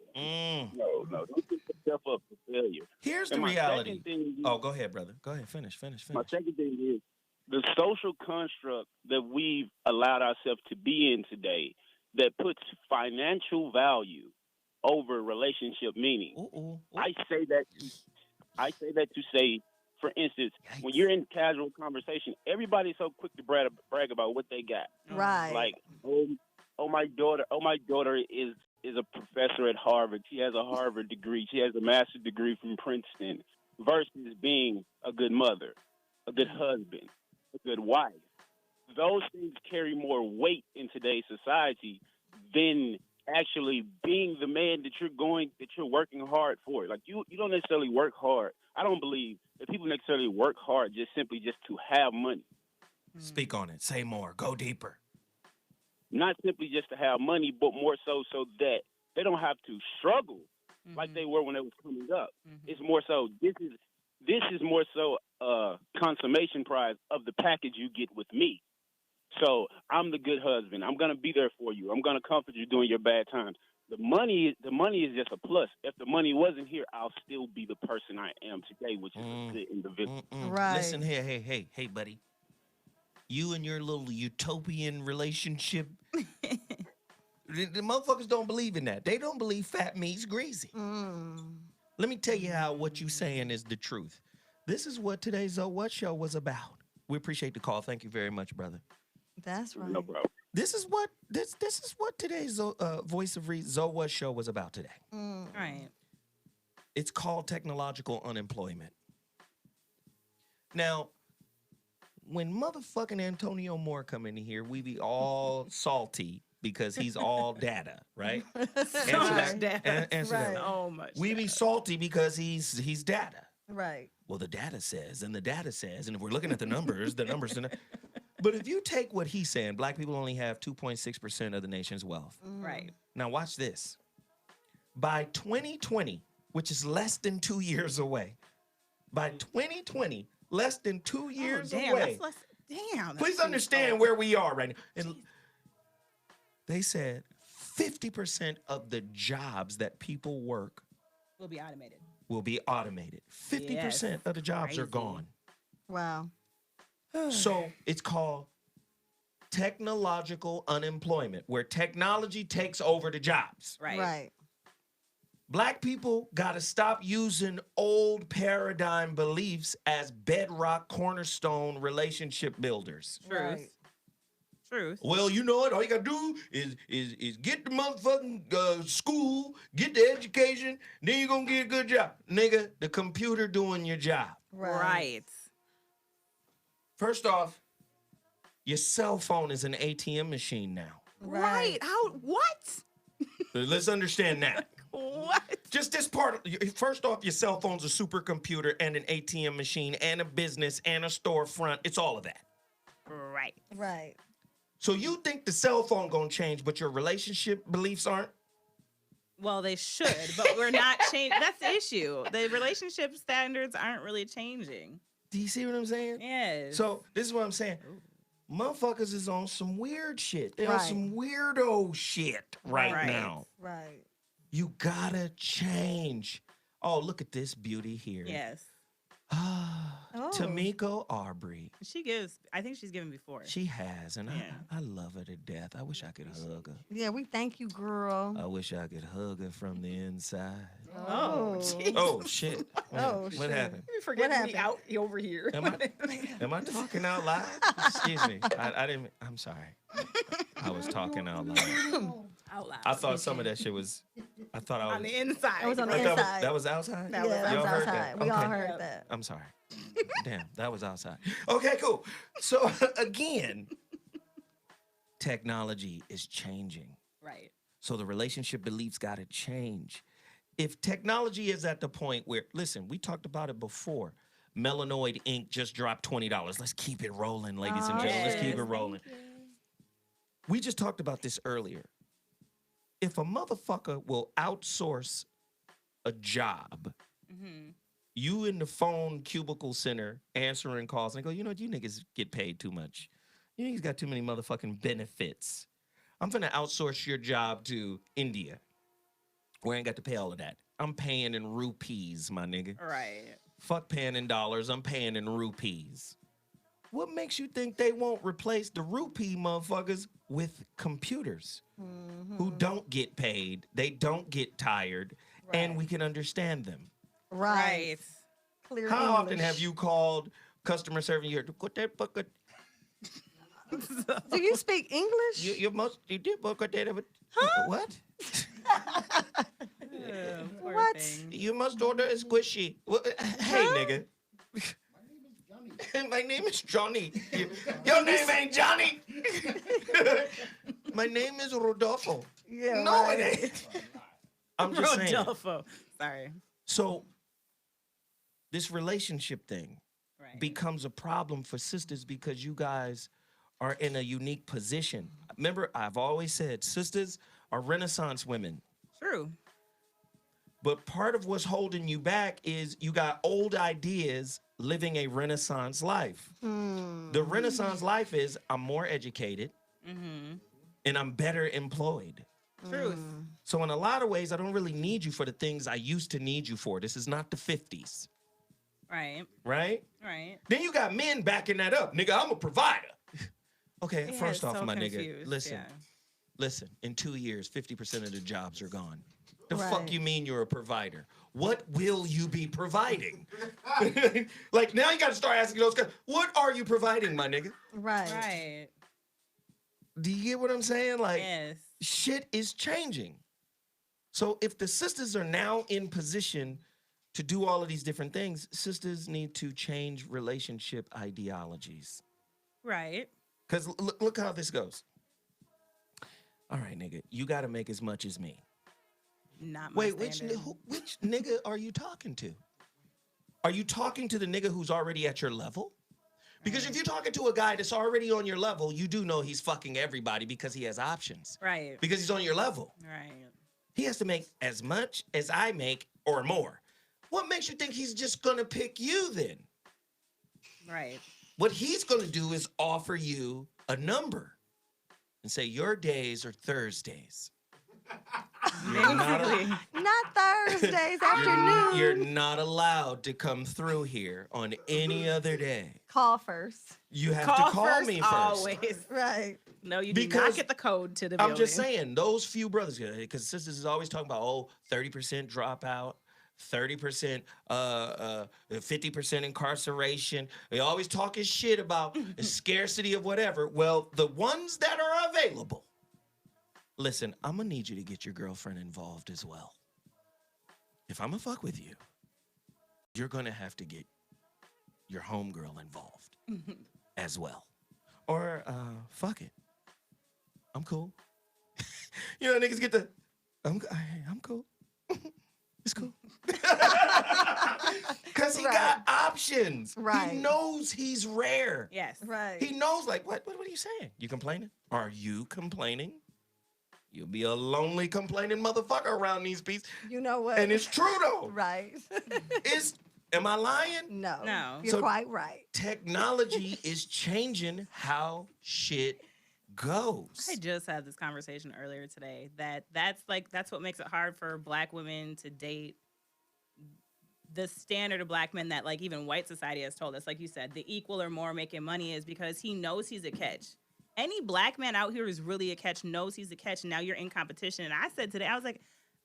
Don't set yourself up for failure. Here's And the my reality. second thing is- Oh, go ahead, brother. Go ahead. Finish. My second thing is the social construct that we've allowed ourselves to be in today that puts financial value over relationship meaning. Ooh. I say that to say, for instance, when you're in casual conversation, everybody's so quick to brag about what they got. Right. Like, my daughter is a professor at Harvard. She has a Harvard degree. She has a master's degree from Princeton. Versus being a good mother, a good husband, a good wife. Those things carry more weight in today's society than actually being the man that you're working hard for. Like you don't necessarily work hard. I don't believe that people necessarily work hard just to have money. Speak on it. Say more. Go deeper. Not simply just to have money, but more so that they don't have to struggle like they were when they was coming up. It's more so this is more so a consummation prize of the package you get with me. So I'm the good husband. I'm gonna be there for you. I'm gonna comfort you during your bad times. The money is just a plus. If the money wasn't here, I'll still be the person I am today, which is a good individual. Right. Listen here, hey, buddy. You and your little utopian relationship. The motherfuckers don't believe in that. They don't believe fat meat's greasy. Let me tell you how what you saying is the truth. This is what today's What Show was about. We appreciate the call. Thank you very much, brother. That's right. No problem. This is what today's Voice of Reason What Show was about today. Right. It's called technological unemployment. Now, when motherfucking Antonio Moore come in here, we be all salty because he's all data, right? So much data. Answer that. So much. We be salty because he's data. Right. Well, the data says, and if we're looking at the numbers, But if you take what he's saying, black people only have 2.6% of the nation's wealth. Right. Now watch this. By 2020, which is less than 2 years away, by 2020, less than 2 years away. Damn. Please understand where we are right now. And they said 50% of the jobs that people work will be automated. 50% of the jobs are gone. Wow. So it's called technological unemployment, where technology takes over the jobs. Right. Black people got to stop using old paradigm beliefs as bedrock cornerstone relationship builders. Truth. Well, you know what? All you got to do is get the motherfucking school, get the education, then you're going to get a good job. Nigga, the computer doing your job. Right. First off, your cell phone is an ATM machine now. Right. How? What? Let's understand that. What? Just this part. First off, your cell phone's a supercomputer and an ATM machine and a business and a storefront. It's all of that. Right. So you think the cell phone gonna change, but your relationship beliefs aren't? Well, they should, but we're not changing. That's the issue. The relationship standards aren't really changing. Do you see what I'm saying? Yes. So this is what I'm saying. Motherfuckers is on some weird shit. They're on some weirdo shit right now. Right. You gotta change. Oh, look at this beauty here. Yes. Tamiko Arbery. I think she's given before. She has, and I love her to death. I wish I could hug her. Yeah, we thank you, girl. I wish I could hug her from the inside. Oh, oh shit. What happened? You forget me out over here. Am I talking out loud? Excuse me. I didn't. I'm sorry. I was talking out loud. Out loud. I thought some of that shit was. I thought I was on the inside. It was on the inside. That was outside. That was outside. We all heard that. I'm sorry. Damn, that was outside. Okay, cool. So again, technology is changing. Right. So the relationship beliefs got to change. If technology is at the point where, listen, we talked about it before. Melanoid ink just dropped $20. Let's keep it rolling, ladies and gentlemen. Let's keep it rolling. We just talked about this earlier. If a motherfucker will outsource a job, you in the phone cubicle center answering calls and go, you know, you niggas get paid too much. You niggas got too many motherfucking benefits. I'm finna outsource your job to India, where I ain't got to pay all of that. I'm paying in rupees, my nigga. Right. Fuck paying in dollars. I'm paying in rupees. What makes you think they won't replace the rupee motherfuckers with computers who don't get paid, they don't get tired, and we can understand them? Right. Clear How English. often have you called customer service? Do you speak English? You did book a data, but what? What? You must order a squishy. Hey, nigga. My name is Johnny. Your name ain't Johnny. My My name is Rodolfo. Yeah, No, right. it ain't. I'm just saying. Rodolfo. Sorry. So this relationship thing becomes a problem for sisters because you guys are in a unique position. Remember, I've always said sisters are Renaissance women. True. But part of what's holding you back is you got old ideas living a Renaissance life. The Renaissance life is I'm more educated and I'm better employed. Truth. So in a lot of ways, I don't really need you for the things I used to need you for. This is not the 50s. Right. Right? Right. Then you got men backing that up. Nigga, I'm a provider. Okay, Yeah, first off, so my nigga, confused, listen. yeah. Listen, in 2 years, 50% of the jobs are gone. The Right. fuck you mean you're a provider? What will you be providing? Like, now you got to start asking those guys, what are you providing, my nigga? Right. Right. Do you get what I'm saying? Like, Yes. shit is changing. So if the sisters are now in position to do all of these different things, sisters need to change relationship ideologies. Right. Because look how this goes. All right, nigga, you got to make as much as me. Not my Wait, which standard. which nigga are you talking to? Are you talking to the nigga who's already at your level? Because if you're talking to a guy that's already on your level, you do know he's fucking everybody because he has options. Right. Because he's on your level. Right. He has to make as much as I make or more. What makes you think he's just gonna pick you then? Right. What he's gonna do is offer you a number and say, your days are Thursdays. You're not, Not Thursdays afternoon. you're not allowed to come through here on any other day. Call first. You have to call me first. Always. Right. No, you do Because not get the code to the building. I'm just saying, those few brothers, because sisters is always talking about, 30% dropout, 30%, 50% incarceration. They always talking shit about the scarcity of whatever. Well, the ones that are available, listen, I'm gonna need you to get your girlfriend involved as well. If I'm gonna fuck with you, you're gonna have to get your homegirl involved as well. Or fuck it. I'm cool. You know, niggas get the, I'm cool. It's cool. Because he got options. Right. He knows he's rare. Yes. Right. He knows, like, what are you saying? You complaining? Are you complaining? You'll be a lonely complaining motherfucker around these beats. You know what? And it's true, though. Right. Am I lying? No. No. You're So- quite right. Technology is changing how shit goes. I just had this conversation earlier today that's what makes it hard for Black women to date the standard of Black men that, like, even white society has told us, like you said, the equal or more making money is because he knows he's a catch. Any Black man out here is really a catch, knows he's a catch, and now you're in competition. And I said today, I was like,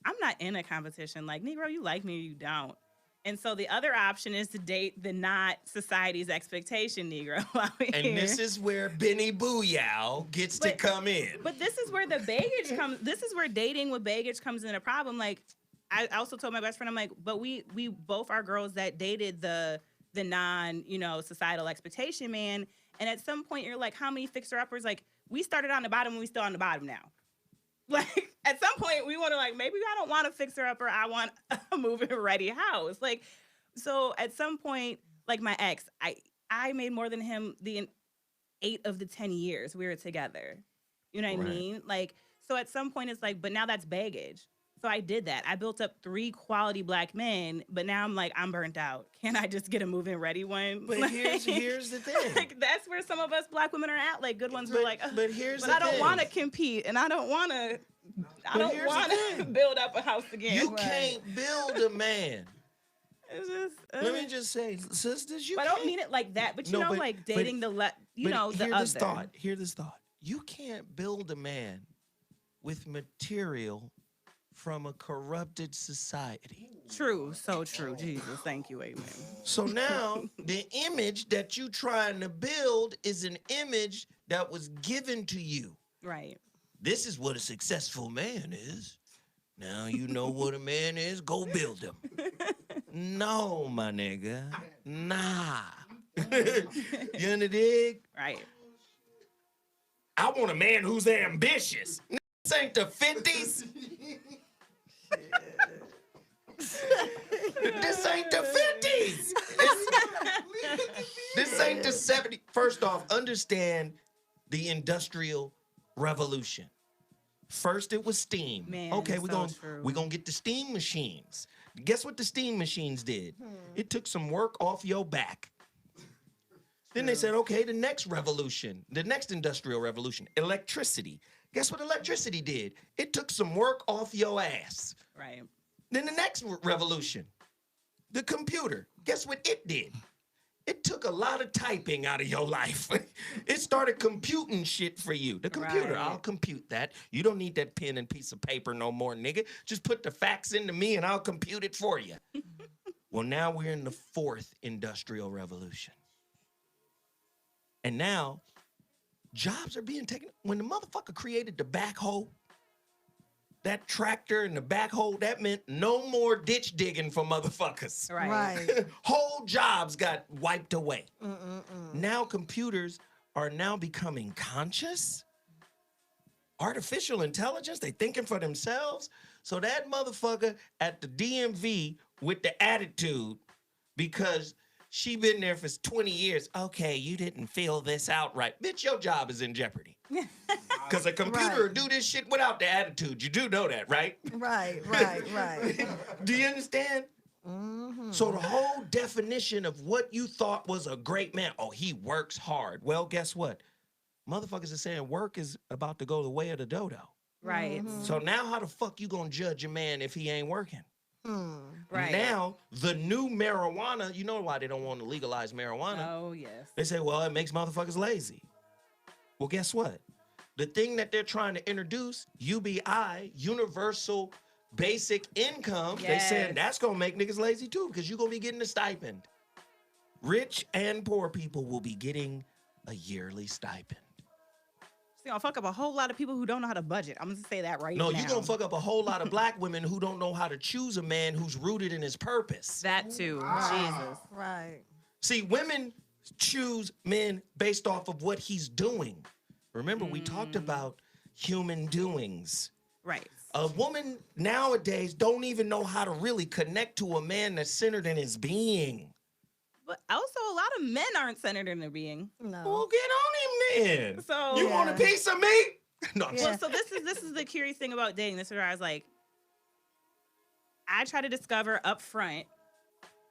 I'm not in a competition. Like, Negro, you like me or you don't. And so the other option is to date the not society's expectation Negro out here. And this is where Benny Booyah gets to come in. But this is where the baggage comes. This is where dating with baggage comes in a problem. Like, I also told my best friend, I'm like, but we both are girls that dated the non, societal expectation man. And at some point, you're like, how many fixer-uppers? Like, we started on the bottom and we still on the bottom now. Like, at some point, we want to, like, maybe I don't want a fixer-upper. I want a move-in-ready house. Like, so at some point, like my ex, I made more than him the 8 of the 10 years we were together. You know what I mean? Like, so at some point, it's like, but now that's baggage. So I did that. I built up 3 quality Black men, but now I'm like, I'm burnt out. Can I just get a move-in-ready one? But like, here's the thing. Like, that's where some of us Black women are at. Like, good ones were like, but here's but the I don't thing. want to compete, and I don't want to. I But don't here's the want to thing. build up a house again. You can't build a man. It's just. Let me just say, sisters, you But I can't. don't mean it like that. But No, like but- dating the but the hear other. this thought. Hear this thought. You can't build a man with material from a corrupted society. True, so true. Jesus, thank you, amen. So now the image that you trying to build is an image that was given to you. Right. This is what a successful man is. Now you know what a man is. Go build him. No, my nigga. Nah. You under dig? Right. I I want a man who's ambitious. This ain't the 50s. This ain't the 50s. This ain't the 70s. First off, understand the Industrial Revolution. First, it was steam. Man, okay, we're gonna get the steam machines. Guess what the steam machines did? It took some work off your back. Then they said, okay, the next revolution, the next industrial revolution, electricity. Guess what electricity did? It took some work off your ass. Right. Then the next revolution, the computer. Guess what it did? It took a lot of typing out of your life. It started computing shit for you. The computer, Right. I'll compute that. You don't need that pen and piece of paper no more, nigga. Just put the facts into me and I'll compute it for you. Well, now we're in the fourth industrial revolution. And now, jobs are being taken. When the motherfucker created the backhoe, that tractor and the backhoe, that meant no more ditch digging for motherfuckers. Right. Whole jobs got wiped away. Now computers are now becoming conscious. Artificial intelligence, they thinking for themselves. So that motherfucker at the DMV with the attitude, because she been there for 20 years. Okay, you didn't fill this out right. Bitch, your job is in jeopardy. Because a computer will do this shit without the attitude. You do know that, right? Right. Do you understand? So the whole definition of what you thought was a great man, oh, he works hard. Well, guess what? Motherfuckers are saying work is about to go the way of the dodo. Right. So now how the fuck you gonna judge a man if he ain't working? Right. Now, the new marijuana, you know why they don't want to legalize marijuana? Oh, yes. They say, well, it makes motherfuckers lazy. Well, guess what? The thing that they're trying to introduce, UBI, universal basic income, they said that's going to make niggas lazy too because you're going to be getting a stipend. Rich and poor people will be getting a yearly stipend. It's gonna fuck up a whole lot of people who don't know how to budget. I'm gonna say that right now. No, you're going to fuck up a whole lot of black women who don't know how to choose a man who's rooted in his purpose. That too. Jesus. Right. See, women choose men based off of what he's doing. Remember, we talked about human doings. Right. A woman nowadays don't even know how to really connect to a man that's centered in his being. But also, a lot of men aren't centered in their being. No. Well, get on him then. So You want a piece of me? No, I'm Well, so this is the curious thing about dating. This is where I was like, I try to discover up front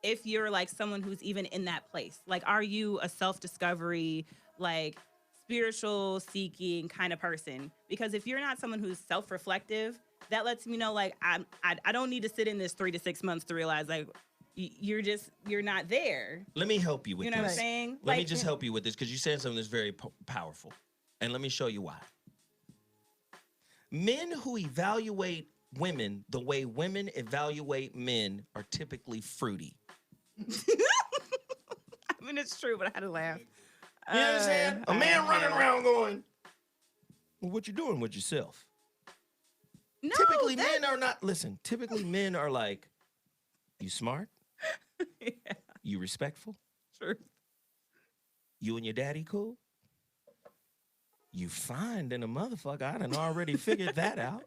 if you're like someone who's even in that place. Like, are you a self-discovery, like spiritual seeking kind of person? Because if you're not someone who's self-reflective, that lets me know like I don't need to sit in this 3 to 6 months to realize like you're not there. Let me help you with You this. know what I'm saying? Let me just help you with this because you said something that's very powerful. And let me show you why. Men who evaluate women the way women evaluate men are typically fruity. I mean, it's true, but I had to laugh. You understand? A man running around going, well, what you doing with yourself? No, Typically, men are not, listen, typically men are like, you smart? Yeah, You respectful? true. You and your daddy cool? You fine than a motherfucker. I done already figured that out.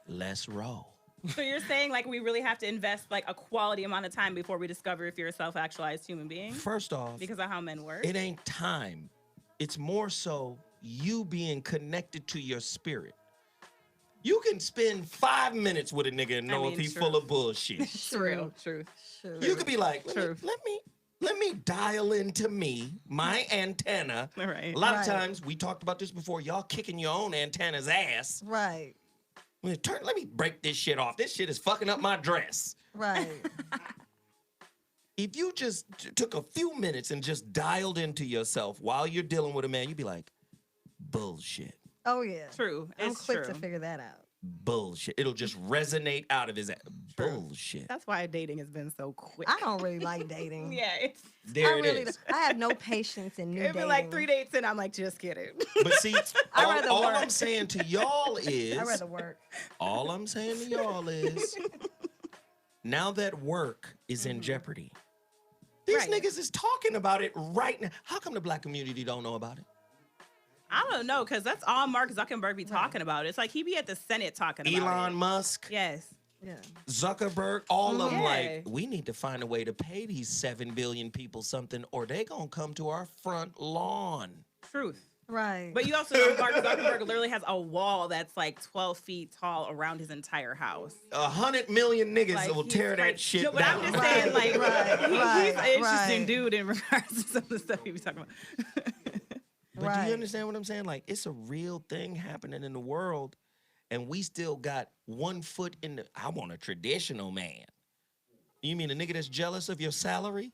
Let's roll. So you're saying like we really have to invest like a quality amount of time before we discover if you're a self-actualized human being? First off, Because of how men work? it ain't time. It's more so you being connected to your spirit. You can spend 5 minutes with a nigga and know if he's true. full of bullshit. True. You could be like, let me dial into me, my antenna. Right. A lot of Right. times, we talked about this before, y'all kicking your own antenna's ass. Right. Let me break this shit off. This shit is fucking up my dress. Right. If you just took a few minutes and just dialed into yourself while you're dealing with a man, you'd be like, bullshit. Oh yeah. True. I'm It's quick true. to figure that out. Bullshit. It'll just resonate out of his ass. Bullshit. That's why dating has been so quick. I don't really like dating. Yeah, it's There I it really is. don't. I have no patience in new it'd be dating. like 3 dates and I'm like, just kidding. But see, I'd all, rather all work. I'm saying to y'all is, I'd rather work. all I'm saying to y'all is, now that work is in jeopardy, these Right. niggas is talking about it right now. How come the black community don't know about it? I don't know, because that's all Mark Zuckerberg be talking about. It's like he be at the Senate talking about Elon it. Musk. Yes. Yeah. Zuckerberg, all of them, Yeah. like, we need to find a way to pay these 7 billion people something, or they gonna come to our front lawn. Truth. Right. But you also know Mark Zuckerberg literally has a wall that's like 12 feet tall around his entire house. 100 million niggas Like, will he's tear that crazy. shit No, but down. I'm just saying, like, he's an interesting right. dude in regards to some of the stuff he be talking about. But do you understand what I'm saying? Like, it's a real thing happening in the world, and we still got one foot in the. I want a traditional man. You mean a nigga that's jealous of your salary?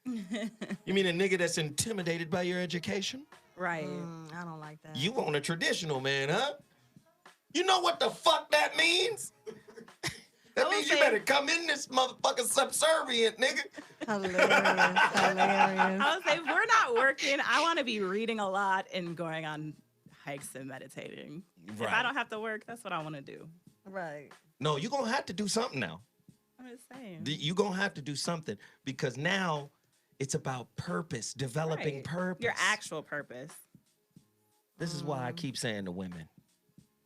You mean a nigga that's intimidated by your education? Right. I don't like that. You want a traditional man, huh? You know what the fuck that means? That means you better come in this motherfucker subservient, nigga. Hilarious. I would say if we're not working, I want to be reading a lot and going on hikes and meditating. If I Right. don't have to work, that's what I want to do. Right. No, you're going to have to do something now. I'm just saying. You're going to have to do something because now it's about purpose, developing Right. purpose. Your actual purpose. This is why I keep saying to women,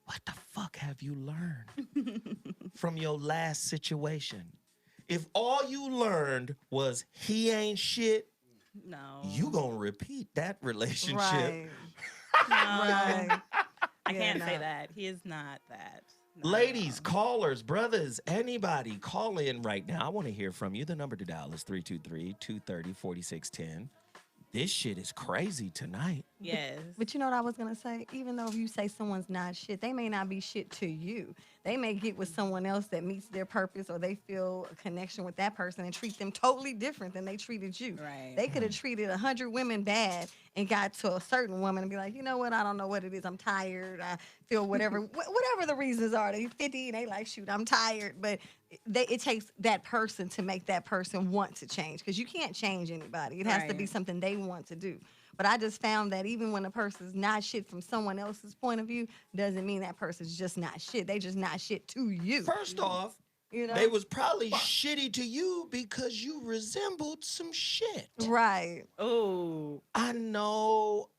what the fuck have you learned from your last situation? If all you learned was he ain't shit, no, you gonna repeat that relationship. Right. No. Right. I Yeah, can't say no. that. He is not that. No. Ladies, callers, brothers, anybody, call in right now. I want to hear from you. The number to dial is 323-230-4610. This shit is crazy tonight. Yes. But you know what I was going to say? Even though if you say someone's not shit, they may not be shit to you. They may get with someone else that meets their purpose or they feel a connection with that person and treat them totally different than they treated you. Right. They could have treated 100 women bad and got to a certain woman and be like, you know what? I don't know what it is. I'm tired. I feel whatever whatever the reasons are. They 50 and they like, shoot, I'm tired. But it takes that person to make that person want to change because you can't change anybody. It has to be Right. something they want to do. But I just found that even when a person's not shit from someone else's point of view, doesn't mean that person's just not shit. They just not shit to you. First off, you know? they was probably shitty to you because you resembled some shit. Right. Oh. I know.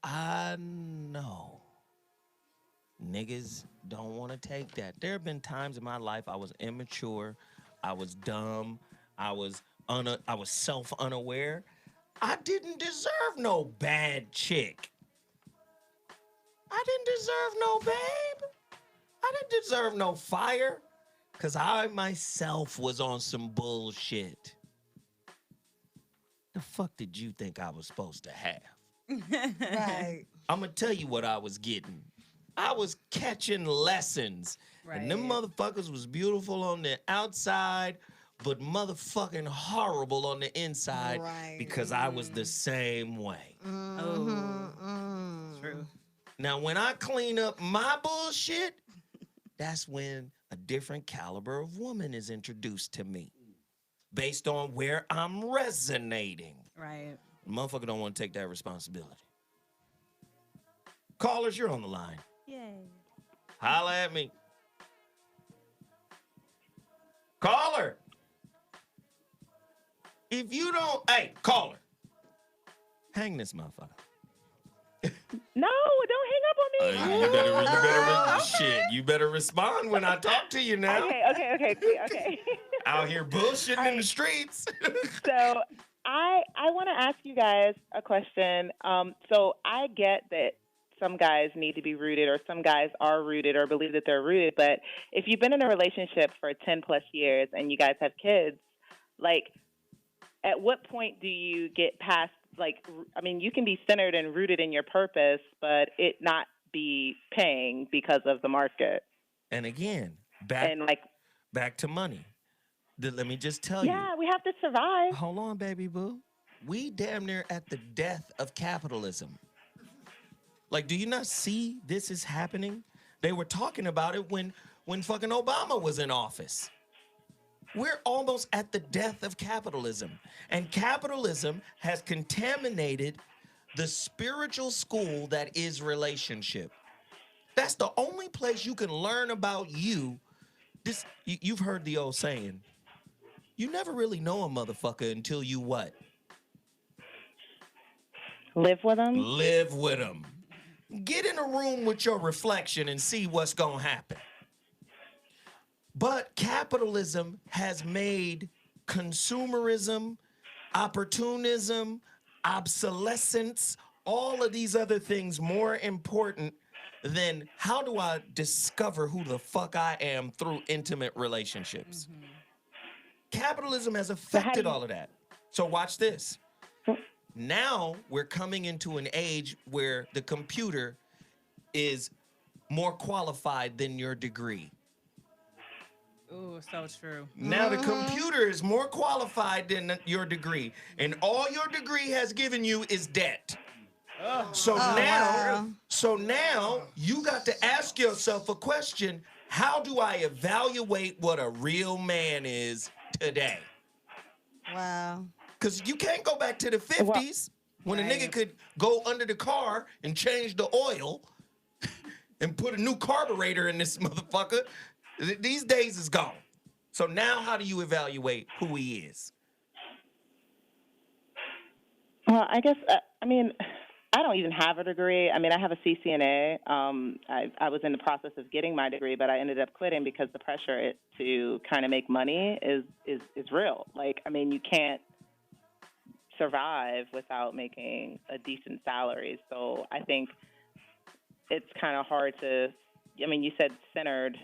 Niggas don't want to take that. There have been times in my life I was immature, I was dumb, I was self-unaware. I didn't deserve no bad chick. I didn't deserve no babe. I didn't deserve no fire. Because I myself was on some bullshit. The fuck did you think I was supposed to have? Right. I'm going to tell you what I was getting. I was catching lessons. And them motherfuckers was beautiful on the outside, but motherfucking horrible on the inside because I was the same way. True. Now, when I clean up my bullshit, that's when a different caliber of woman is introduced to me based on where I'm resonating. Right. Motherfucker don't want to take that responsibility. Callers, you're on the line. Yay. Holla at me. Caller. If you don't, hey, caller. Hang this motherfucker. No, don't hang up on me. You better respond when I talk to you now. Okay. Out here bullshitting in the streets. So I want to ask you guys a question. So I get that some guys need to be rooted or some guys are rooted or believe that they're rooted. But if you've been in a relationship for 10 plus years and you guys have kids, like at what point do you get past, like, I mean, you can be centered and rooted in your purpose, but it not be paying because of the market. And again, back to money. Let me just tell you. Yeah, we have to survive. Hold on, baby boo. We damn near at the death of capitalism. Like, do you not see this is happening? They were talking about it when fucking Obama was in office. We're almost at the death of capitalism. And capitalism has contaminated the spiritual school that is relationship. That's the only place you can learn about you. You've heard the old saying, you never really know a motherfucker until you what? Live with them? Live with them. Get in a room with your reflection and see what's going to happen. But capitalism has made consumerism, opportunism, obsolescence, all of these other things more important than how do I discover who the fuck I am through intimate relationships. Capitalism has affected all of that. So watch this. Now we're coming into an age where the computer is more qualified than your degree. Ooh, so true. Now the computer is more qualified than your degree, and all your degree has given you is debt. So now you got to ask yourself a question: how do I evaluate what a real man is today? Wow. Because you can't go back to the 50s when a nigga could go under the car and change the oil and put a new carburetor in this motherfucker. These days is gone. So now how do you evaluate who he is? Well, I guess, I mean, I don't even have a degree. I mean, I have a CCNA. I was in the process of getting my degree, but I ended up quitting because the pressure to kind of make money is real. Like, I mean, you can't survive without making a decent salary. So I think it's kind of hard to, I mean, you said centered.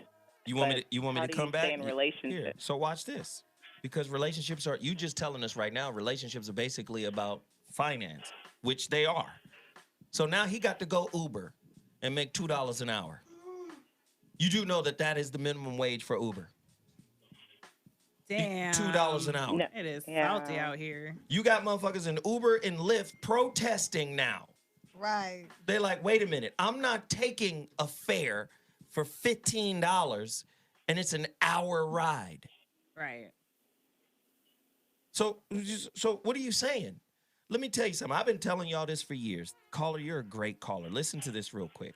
You want me to come back? Stay in relationships? Here. So watch this. Because relationships are, you just telling us right now, relationships are basically about finance, which they are. So now he got to go Uber and make $2 an hour. You do know that is the minimum wage for Uber. Damn. $2 an hour. No, it is salty out here. You got motherfuckers in Uber and Lyft protesting now. Right. They're like, wait a minute, I'm not taking a fare for $15 and it's an hour ride. Right. So what are you saying? Let me tell you something. I've been telling y'all this for years. Caller, you're a great caller. Listen to this real quick.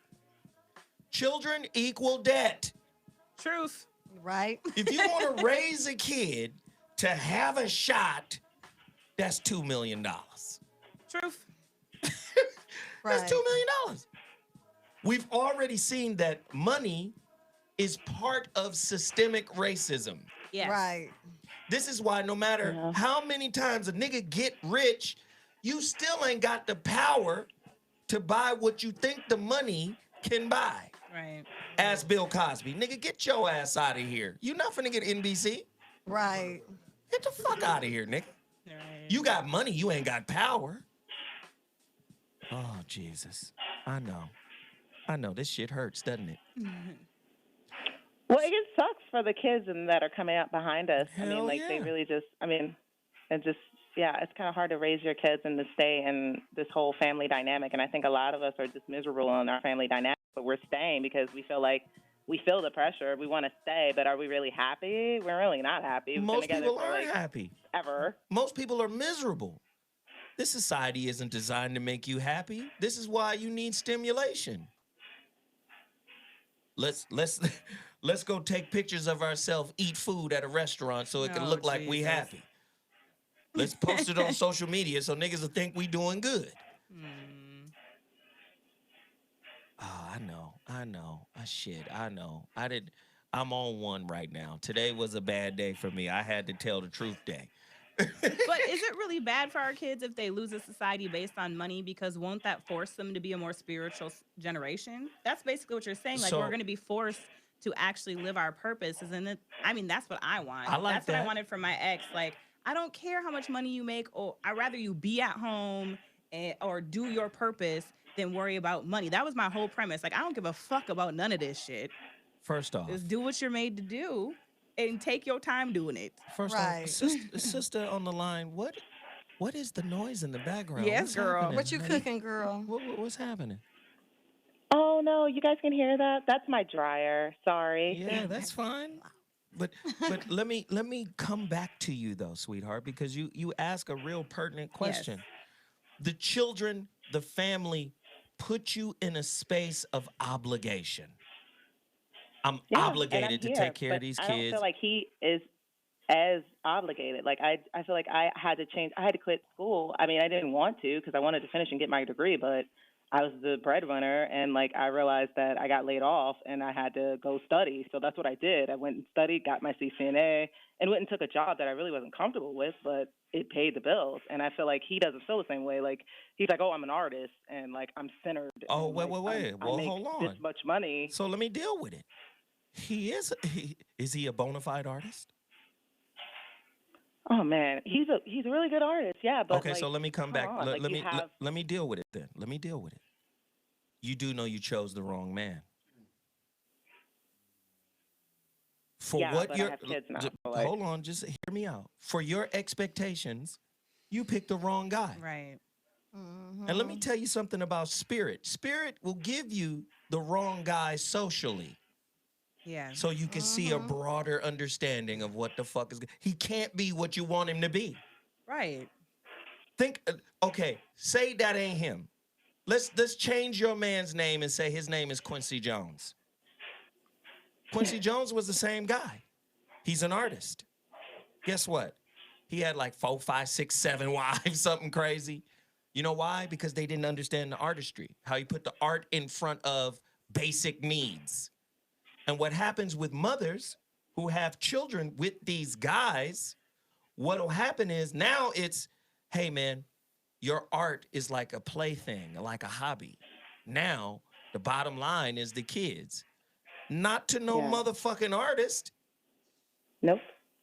Children equal debt. Truth. Right. If you want to raise a kid to have a shot, that's $2 million. Truth. That's $2 million. We've already seen that money is part of systemic racism. Yes. Right. This is why no matter how many times a nigga get rich, you still ain't got the power to buy what you think the money can buy. Right. Ask Bill Cosby. Nigga, get your ass out of here. You not finna get NBC. Right. Get the fuck out of here, nigga. Right. You got money, you ain't got power. Oh, Jesus. I know. This shit hurts, doesn't it? Well, it sucks for the kids that are coming up behind us. Hell I mean, like, they really just, I mean, it's kind of hard to raise your kids and to stay in this whole family dynamic. And I think a lot of us are just miserable in our family dynamic, but we're staying because we feel like we feel the pressure. We want to stay, but are we really happy? We're really not happy. We've Most been people together for, aren't happy. Ever. Most people are miserable. This society isn't designed to make you happy. This is why you need stimulation. Let's go take pictures of ourselves eat food at a restaurant so it can look like we happy. Let's post it on social media so niggas will think we doing good. Oh, I know. I know. I'm on one right now. Today was a bad day for me. I had to tell the truth day. But is it really bad for our kids if they lose a society based on money? Because won't that force them to be a more spiritual generation? That's basically what you're saying. Like, we're going to be forced to actually live our purpose. Isn't it? I mean, that's what I want. That's what I wanted from my ex. Like, I don't care how much money you make, or I'd rather you be at home or do your purpose than worry about money. That was my whole premise. Like, I don't give a fuck about none of this shit. First off, just do what you're made to do and take your time doing it. First off, sister on the line, what is the noise in the background? Yes, what's girl. happening, What you honey? cooking, girl? What's happening? Oh, no, you guys can hear that? That's my dryer. Sorry. Yeah, that's fine. But let me come back to you though, sweetheart, because you ask a real pertinent question. Yes. The children, the family put you in a space of obligation. I'm obligated to take care of these kids. I don't feel like he is as obligated. Like I feel like I had to change. I had to quit school. I mean, I didn't want to because I wanted to finish and get my degree, but I was the breadwinner, and like I realized that I got laid off and I had to go study. So that's what I did. I went and studied, got my CCNA, and went and took a job that I really wasn't comfortable with, but it paid the bills. And I feel like he doesn't feel the same way. Like he's like, oh, I'm an artist, and like I'm centered. Oh, and, wait. like, Well, I make hold on. this much money. So let me deal with it. Is he a bona fide artist? Oh man, he's a really good artist. Yeah, but okay, like, so let me come back. on, Let, like, let you me have- let me deal with it then. Let me deal with it. You do know you chose the wrong man. For Yeah, what but I you're have kids now, so, like- hold on, just hear me out. For your expectations, you picked the wrong guy. Right. And let me tell you something about spirit. Spirit will give you the wrong guy socially. Yeah. So you can see a broader understanding of what the fuck is. He can't be what you want him to be. Right. Think, okay, say that ain't him. Let's change your man's name and say his name is Quincy Jones. Quincy Jones was the same guy. He's an artist. Guess what? He had like 4, 5, 6, 7 wives, something crazy. You know why? Because they didn't understand the artistry, how you put the art in front of basic needs. And what happens with mothers who have children with these guys, what'll happen is now it's, hey man, your art is like a plaything, like a hobby. Now, the bottom line is the kids. Not to no motherfucking artist. Nope.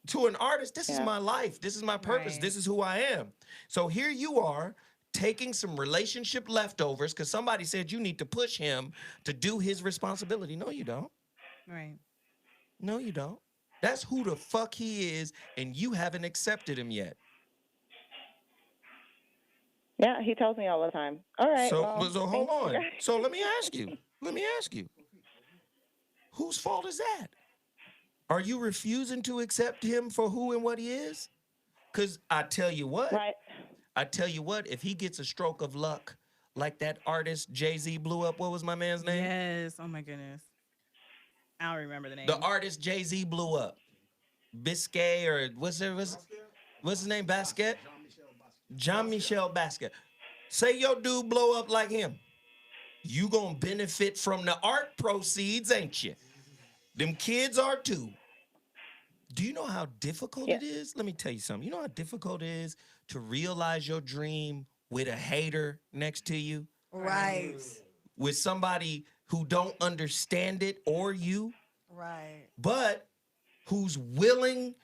To an artist, this is my life. This is my purpose. Right. This is who I am. So here you are taking some relationship leftovers because somebody said you need to push him to do his responsibility. No, you don't. Right. No, you don't. That's who the fuck he is, and you haven't accepted him yet. Yeah, he tells me all the time. All right. So, well, so hold on. So let me ask you. Whose fault is that? Are you refusing to accept him for who and what he is? Because I tell you what. Right. I tell you what, if he gets a stroke of luck, like that artist Jay-Z blew up, what was my man's name? Yes. Oh my goodness. I don't remember the name. The artist Jay-Z blew up. Biscay or what's his name? Basquiat? Jean-Michel Basquiat. Say your dude blow up like him. You gonna benefit from the art proceeds, ain't you? Them kids are too. Do you know how difficult it is? Let me tell you something. You know how difficult it is to realize your dream with a hater next to you? Right. With somebody who don't understand it or you? Right. But who's willing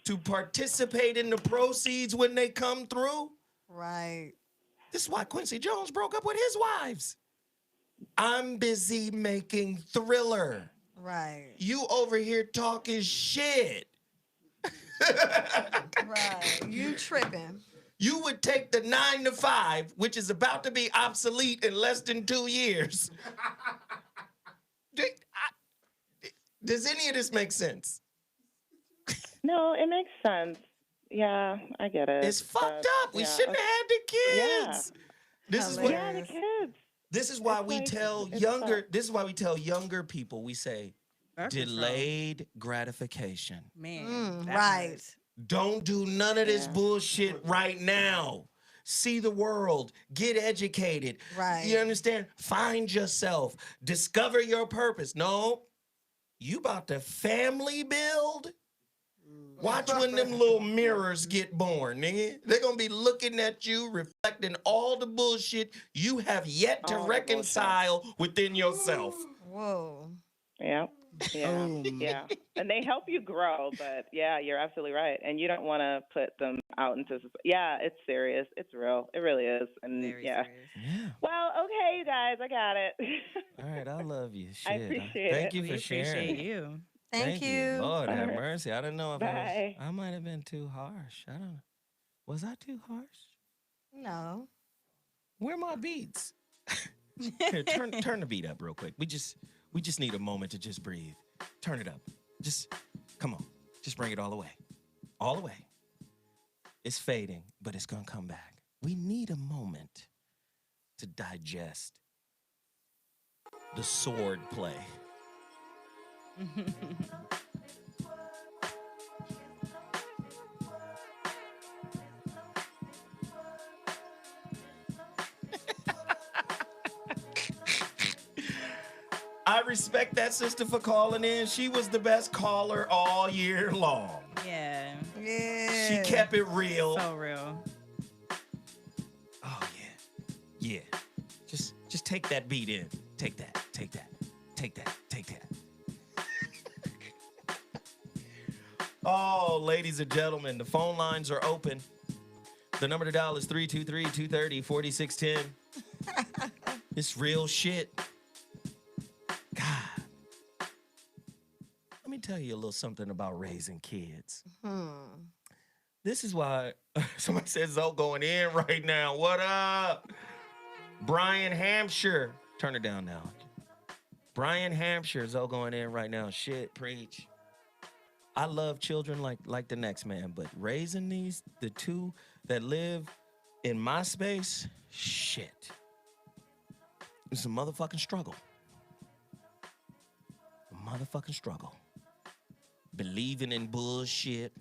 to participate in the proceeds when they come through? Right. This is why Quincy Jones broke up with his wives. I'm busy making Thriller. Right. You over here talking shit. Right. You tripping. You would take the 9 to 5, which is about to be obsolete in less than 2 years. Does any of this make sense? No, it makes sense. Yeah, I get it. It's fucked up. We shouldn't have had the kids. Yeah. This is Yeah, what the kids. This is why It's we like- tell it's younger. tough. This is why we tell younger people. We say That's delayed gratification. Man. that Right. hurts. Don't do none of this bullshit right now. See the world. Get educated. Right. You understand? Find yourself. Discover your purpose. No, you about to family build. Watch when them little mirrors get born, nigga. They're gonna be looking at you, reflecting all the bullshit you have yet to All the reconcile within yourself. Whoa. Yeah. Yeah. Yeah. And they help you grow, but yeah, you're absolutely right. And you don't want to put them out into society. Yeah, it's serious. It's real. It really is. And Very yeah. serious. Yeah. Well, okay, you guys, I got it. All right, I love you. Shit. I appreciate Thank it. you We for appreciate sharing. you. Thank you. Lord have All right. mercy. I don't know if Bye. I might have been too harsh. I don't know. Was I too harsh? No. Where are my beats? Here, turn the beat up real quick. We just need a moment to just breathe. Turn it up. Just come on. Just bring it all the way. All the way. It's fading, but it's gonna come back. We need a moment to digest the sword play. I respect that sister for calling in. She was the best caller all year long. Yeah. Yeah. She kept it real. So real. Oh yeah. Yeah. Just take that beat in. Take that. Take that. Take that. Take that. Oh, ladies and gentlemen, the phone lines are open. The number to dial is 323-230-4610. It's real shit. God. Let me tell you a little something about raising kids. This is why somebody says Zoe going in right now. What up? Brian Hampshire. Turn it down now. Brian Hampshire, Zoe going in right now. Shit, preach. I love children like the next man, but raising the two that live in my space, shit. It's a motherfucking struggle. A motherfucking struggle. Believing in bullshit.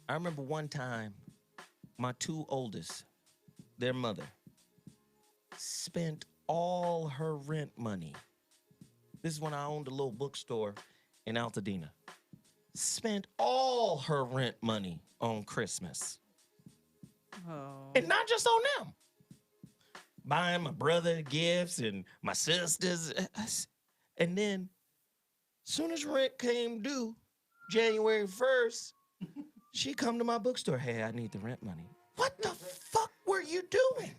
I remember one time, my two oldest, their mother, spent all her rent money. This is when I owned a little bookstore in Altadena. Spent all her rent money on Christmas. Oh. And not just on them. Buying my brother gifts and my sisters. And then, soon as rent came due, January 1st, she come to my bookstore. Hey, I need the rent money. What the fuck were you doing?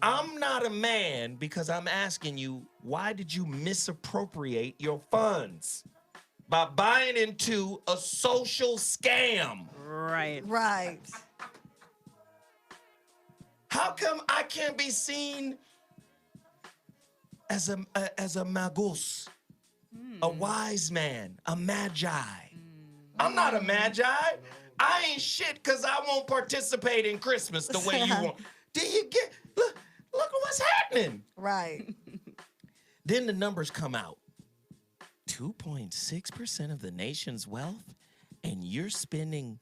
I'm not a man because I'm asking you, why did you misappropriate your funds? By buying into a social scam. Right. Right. How come I can't be seen as a magus, a wise man, a magi? I'm not a magi. I ain't shit because I won't participate in Christmas the way you want. Do you get, look at what's happening. Right. Then the numbers come out. 2.6% of the nation's wealth, and you're spending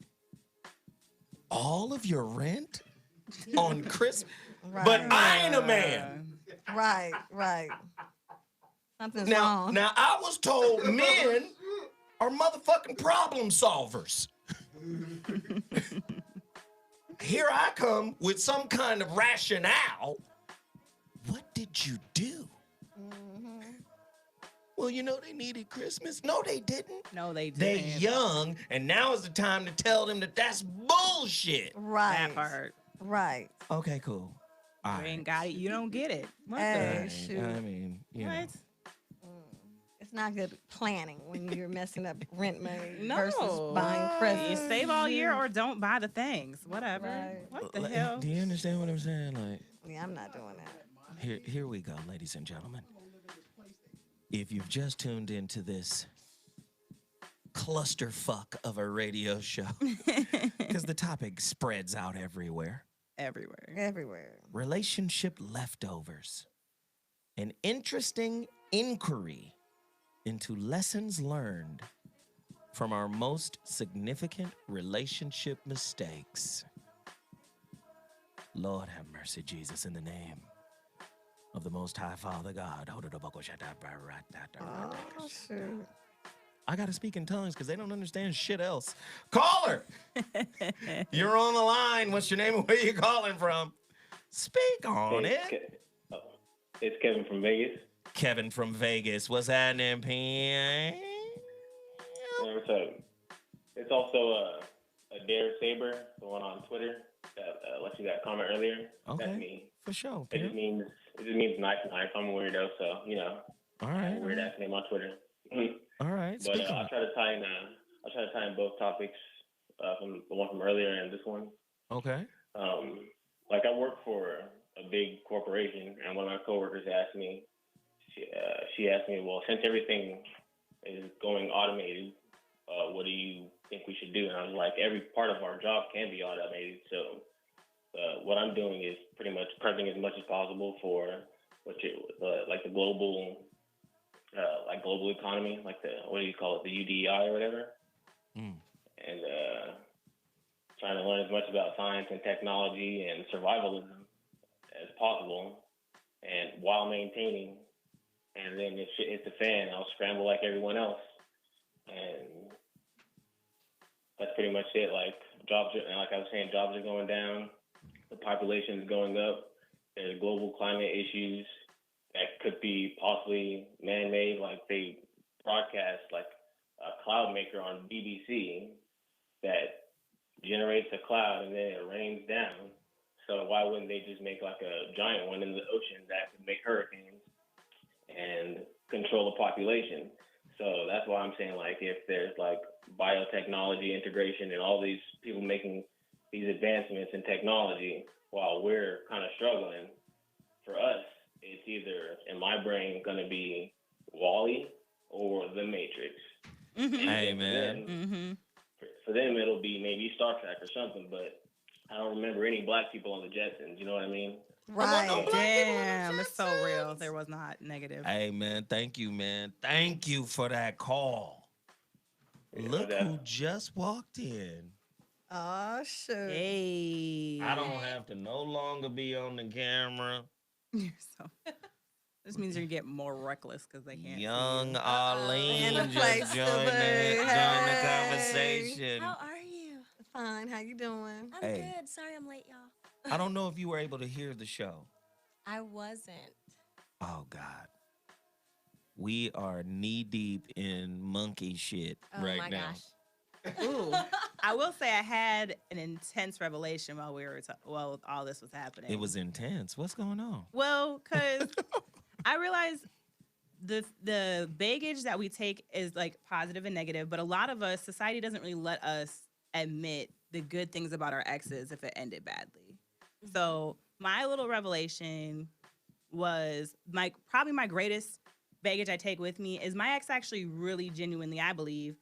all of your rent on Christmas. Right. But I ain't a man. Right. Something's wrong. Now, I was told men are motherfucking problem solvers. Here I come with some kind of rationale. What did you do? Well, you know, they needed Christmas. No, they didn't. No, they didn't. They young, and now is the time to tell them that that's bullshit. Right. That part. Right. Okay, cool. All You right. ain't got it. You don't get it. What Hey, the? shoot. I mean, you know. What? It's not good planning when you're messing up rent money No. versus buying presents. You save all year or don't buy the things. Whatever. Right. What the hell? Do you understand what I'm saying? Like, Yeah, I'm not doing that. here we go, ladies and gentlemen. If you've just tuned into this clusterfuck of a radio show, because the topic spreads out everywhere. Everywhere. Relationship leftovers. An interesting inquiry into lessons learned from our most significant relationship mistakes. Lord have mercy, Jesus, in the name of the Most High Father God. Oh, shoot. I gotta speak in tongues because they don't understand shit else. Caller! You're on the line. What's your name and where you calling from? Speak on it. It's Kevin from Vegas. Kevin from Vegas. What's happening, P? What's up? It's also a Dare Saber, the one on Twitter that left you that comment earlier. Okay. That's me. For sure. It just means nice. I'm a weirdo, so you know. All right. Weird ass name on Twitter. All right. But I'll try to tie in both topics from the one from earlier and this one. Okay. Like I work for a big corporation, and one of my coworkers asked me. She asked me, well, since everything is going automated, what do you think we should do? And I was like, every part of our job can be automated. So what I'm doing is pretty much prepping as much as possible for the global economy, like what do you call it, the UDI or whatever. And trying to learn as much about science and technology and survivalism as possible. and while maintaining, and then if shit hits the fan, I'll scramble like everyone else, and that's pretty much it. Like like I was saying, jobs are going down, the population is going up. There's global climate issues that could be possibly man-made. Like they broadcast like a cloud maker on BBC that generates a cloud and then it rains down. So why wouldn't they just make like a giant one in the ocean that could make hurricanes and control the population? So that's why I'm saying, like, if there's like biotechnology integration and all these people making these advancements in technology while we're kind of struggling, for us, it's either in my brain going to be Wall-E or The Matrix. Hey, man. For them, it'll be maybe Star Trek or something, but I don't remember any black people on the Jetsons. You know what I mean? Right. Damn, it's so real. There was not negative. Hey, man. Thank you, man. Thank you for that call. Look who just walked in. Oh, shoot. Hey. I don't have to no longer be on the camera. So, this means you get more reckless because they can't. Young see you. Arlene And a just place to joined be. the conversation. How are you? Fine. How you doing? I'm Hey. good. Sorry I'm late, y'all. I don't know if you were able to hear the show. I wasn't. Oh, God. We are knee deep in monkey shit Oh right my now. gosh. Ooh, I will say I had an intense revelation while all this was happening. It was intense. What's going on? Well, because I realized the baggage that we take is like positive and negative, but a lot of us, society doesn't really let us admit the good things about our exes if it ended badly. So my little revelation was probably my greatest baggage I take with me is my ex actually really genuinely, I believed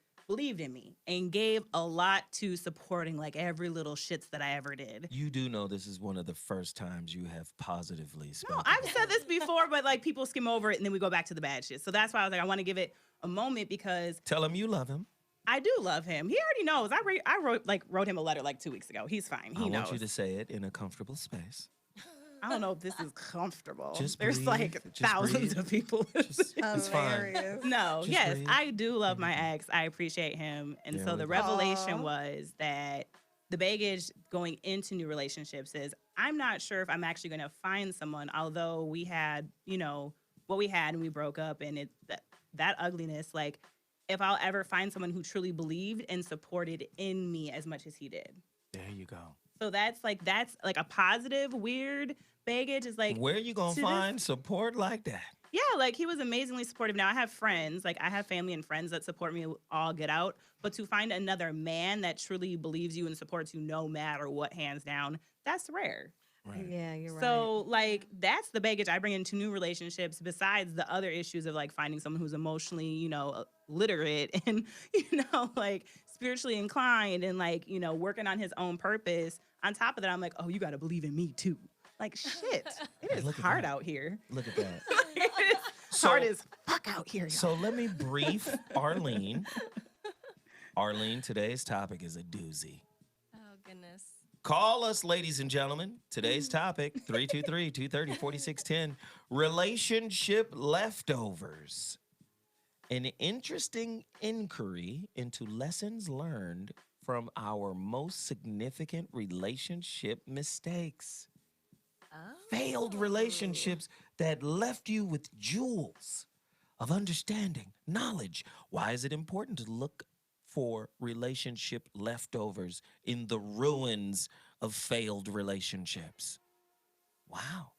in me and gave a lot to supporting like every little shits that I ever did. You do know this is one of the first times you have positively spoken. No, I've said this before, but like people skim over it and then we go back to the bad shit. So that's why I was like, I want to give it a moment because Tell him you love him. I do love him. He already knows. I wrote him a letter like 2 weeks ago. He's fine. He knows. I want you to say it in a comfortable space. I don't know if this is comfortable. Just There's breathe. like Just thousands breathe. of people. It's fine. No, Just yes, breathe. I do love my ex. I appreciate him. And There so we the go. revelation was that the baggage going into new relationships is I'm not sure if I'm actually going to find someone, although we had, what we had and we broke up and that ugliness, like if I'll ever find someone who truly believed and supported in me as much as he did. There you go. So that's like a positive, weird baggage is like Where you gonna find support like that? Yeah, like he was amazingly supportive. Now I have friends, like I have family and friends that support me all get out. But to find another man that truly believes you and supports you no matter what, hands down, that's rare. Right. Yeah, you're right. So like that's the baggage I bring into new relationships besides the other issues of like finding someone who's emotionally, literate and, like spiritually inclined and like, working on his own purpose. On top of that, I'm like, oh, you got to believe in me too. Like shit, it is hard out here. Look at that. It is hard as fuck out here. Y'all. So let me brief Arlene. Arlene, today's topic is a doozy. Oh, goodness. Call us, ladies and gentlemen. Today's topic, 323-230-4610, relationship leftovers. An interesting inquiry into lessons learned from our most significant relationship mistakes. Failed relationships that left you with jewels of understanding, knowledge. Why is it important to look for relationship leftovers in the ruins of failed relationships? Wow.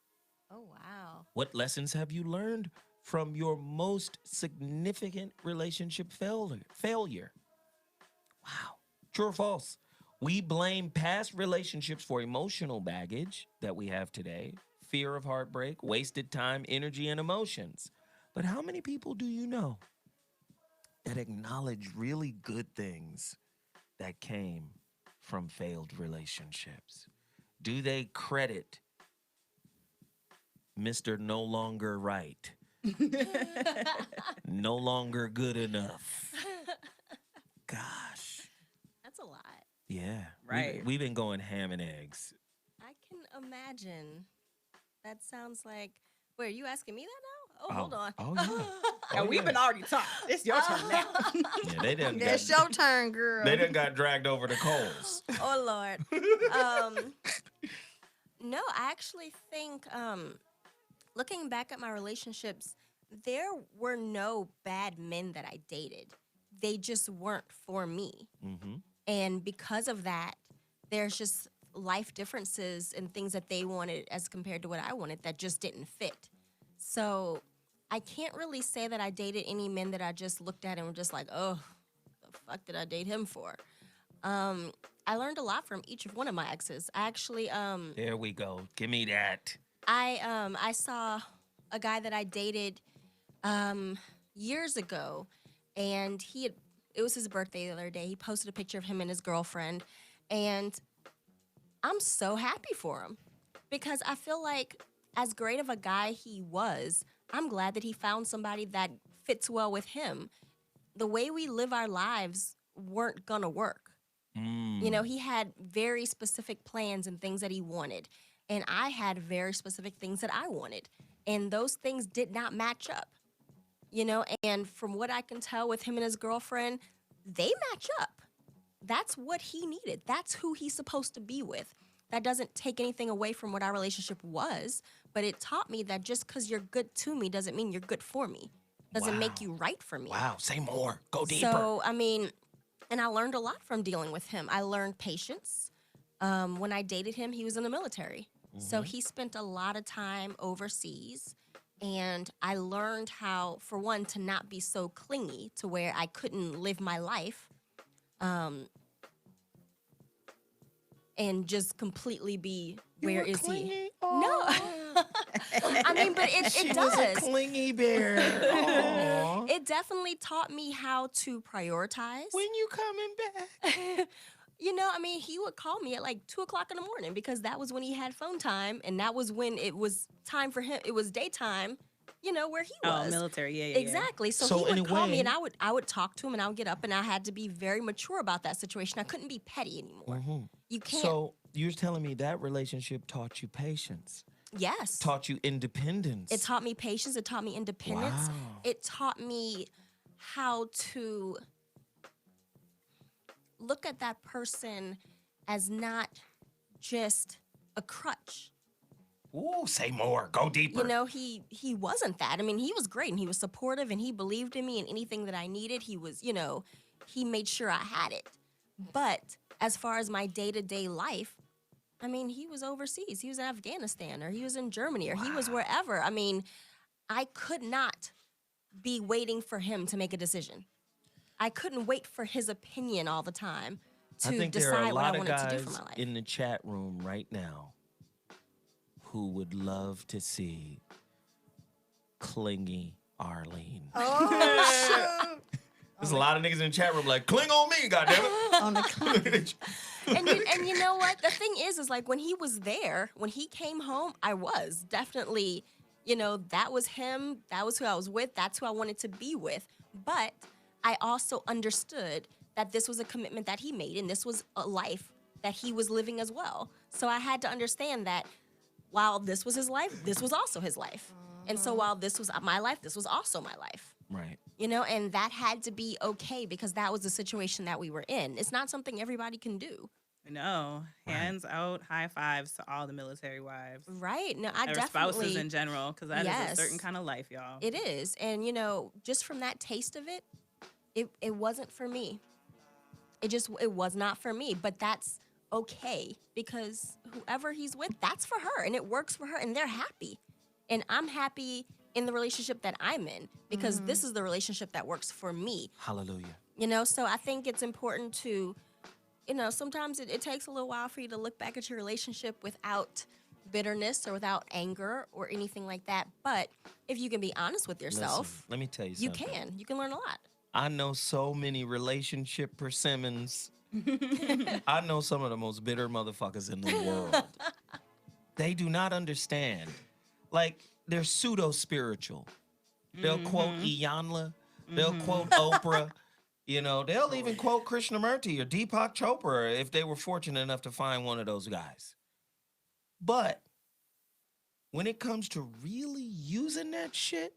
Oh, wow. What lessons have you learned from your most significant relationship failure? Wow. True or false? We blame past relationships for emotional baggage that we have today, fear of heartbreak, wasted time, energy, and emotions. But how many people do you know that acknowledge really good things that came from failed relationships? Do they credit Mr. No Longer Right? No longer good enough? Gosh. That's a lot. Yeah. Right. We've been going ham and eggs. I can imagine. That sounds like Wait, are you asking me that now? Oh, hold on. Oh, yeah. And we've been already talking. It's your turn now. Yeah, they done It's got, your turn, girl. they done got dragged over the coals. Oh Lord. No, I actually think looking back at my relationships, there were no bad men that I dated. They just weren't for me. Mm-hmm. And because of that, there's just life differences and things that they wanted as compared to what I wanted that just didn't fit. So I can't really say that I dated any men that I just looked at and were just like, oh, the fuck did I date him for? I learned a lot from each of one of my exes. I actually There we go. Give me that. I saw a guy that I dated years ago, and it was his birthday the other day. He posted a picture of him and his girlfriend, and I'm so happy for him because I feel like as great of a guy he was, I'm glad that he found somebody that fits well with him. The way we live our lives weren't gonna work. You know, he had very specific plans and things that he wanted, and I had very specific things that I wanted, and those things did not match up. You know, and from what I can tell with him and his girlfriend, they match up. That's what he needed. That's who he's supposed to be with. That doesn't take anything away from what our relationship was, but it taught me that just because you're good to me doesn't mean you're good for me. Doesn't make you right for me. Wow, say more. Go deeper. So, I mean, and I learned a lot from dealing with him. I learned patience. When I dated him, he was in the military. So he spent a lot of time overseas. And I learned how, for one, to not be so clingy to where I couldn't live my life and just completely be, where is he? No. I mean, but it She does. was a clingy bear. Aw. It definitely taught me how to prioritize. When you coming back? You know, I mean, he would call me at like 2 o'clock in the morning because that was when he had phone time, and that was when it was time for him. It was daytime, you know, where he was. Oh, military, yeah. Exactly. So he would call me, and I would talk to him, and I would get up, and I had to be very mature about that situation. I couldn't be petty anymore. You can't. So you're telling me that relationship taught you patience? Yes. Taught you independence? It taught me patience. It taught me independence. Wow. It taught me how to look at that person as not just a crutch. Ooh, say more. Go deeper. You know, he wasn't that. I mean, he was great, and he was supportive, and he believed in me, and anything that I needed, he was, you know, he made sure I had it. But as far as my day-to-day life, I mean, he was overseas. He was in Afghanistan, or he was in Germany, or he was wherever. I mean, I could not be waiting for him to make a decision. I couldn't wait for his opinion all the time to decide what I wanted to do for my life. I think there are a lot of guys in the chat room right now who would love to see clingy Arlene. Oh, shoot. There's a lot of niggas in the chat room like, cling on me, goddammit. On the clingy. And you know what? The thing is like when he was there, when he came home, I was definitely, you know, that was him. That was who I was with. That's who I wanted to be with. But I also understood that this was a commitment that he made, and this was a life that he was living as well. So I had to understand that while this was his life, this was also his life. And so while this was my life, this was also my life. Right. You know, and that had to be okay because that was the situation that we were in. It's not something everybody can do. No, hands out, high fives to all the military wives. Right. No, I or definitely. spouses in general, because that is a certain kind of life, y'all. It is. And, you know, just from that taste of it, it wasn't for me. It was not for me. But that's okay because whoever he's with, that's for her. And it works for her. And they're happy. And I'm happy in the relationship that I'm in because this is the relationship that works for me. Hallelujah. You know, so I think it's important to, you know, sometimes it takes a little while for you to look back at your relationship without bitterness or without anger or anything like that. But if you can be honest with yourself, Listen, let me tell you you something. You can learn a lot. I know so many relationship persimmons. I know some of the most bitter motherfuckers in the world. They do not understand. Like, they're pseudo-spiritual. They'll quote Iyanla. They'll quote Oprah. You know, they'll even quote Krishnamurti or Deepak Chopra if they were fortunate enough to find one of those guys. But when it comes to really using that shit,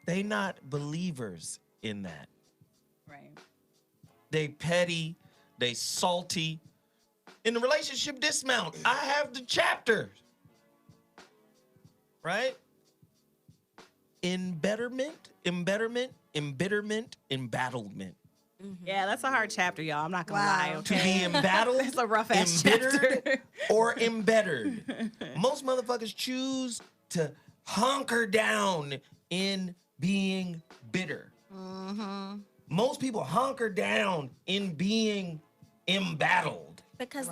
they not believers in that. Right. They petty, they salty. In the relationship dismount, I have the chapters. Right? Embitterment, embattlement. Yeah, that's a hard chapter, y'all. I'm not gonna lie. Okay? To be embattled, it's a rough ass embittered, chapter. or embittered. Most motherfuckers choose to hunker down in being bitter. Mm-hmm. Most people hunker down in being embattled. Because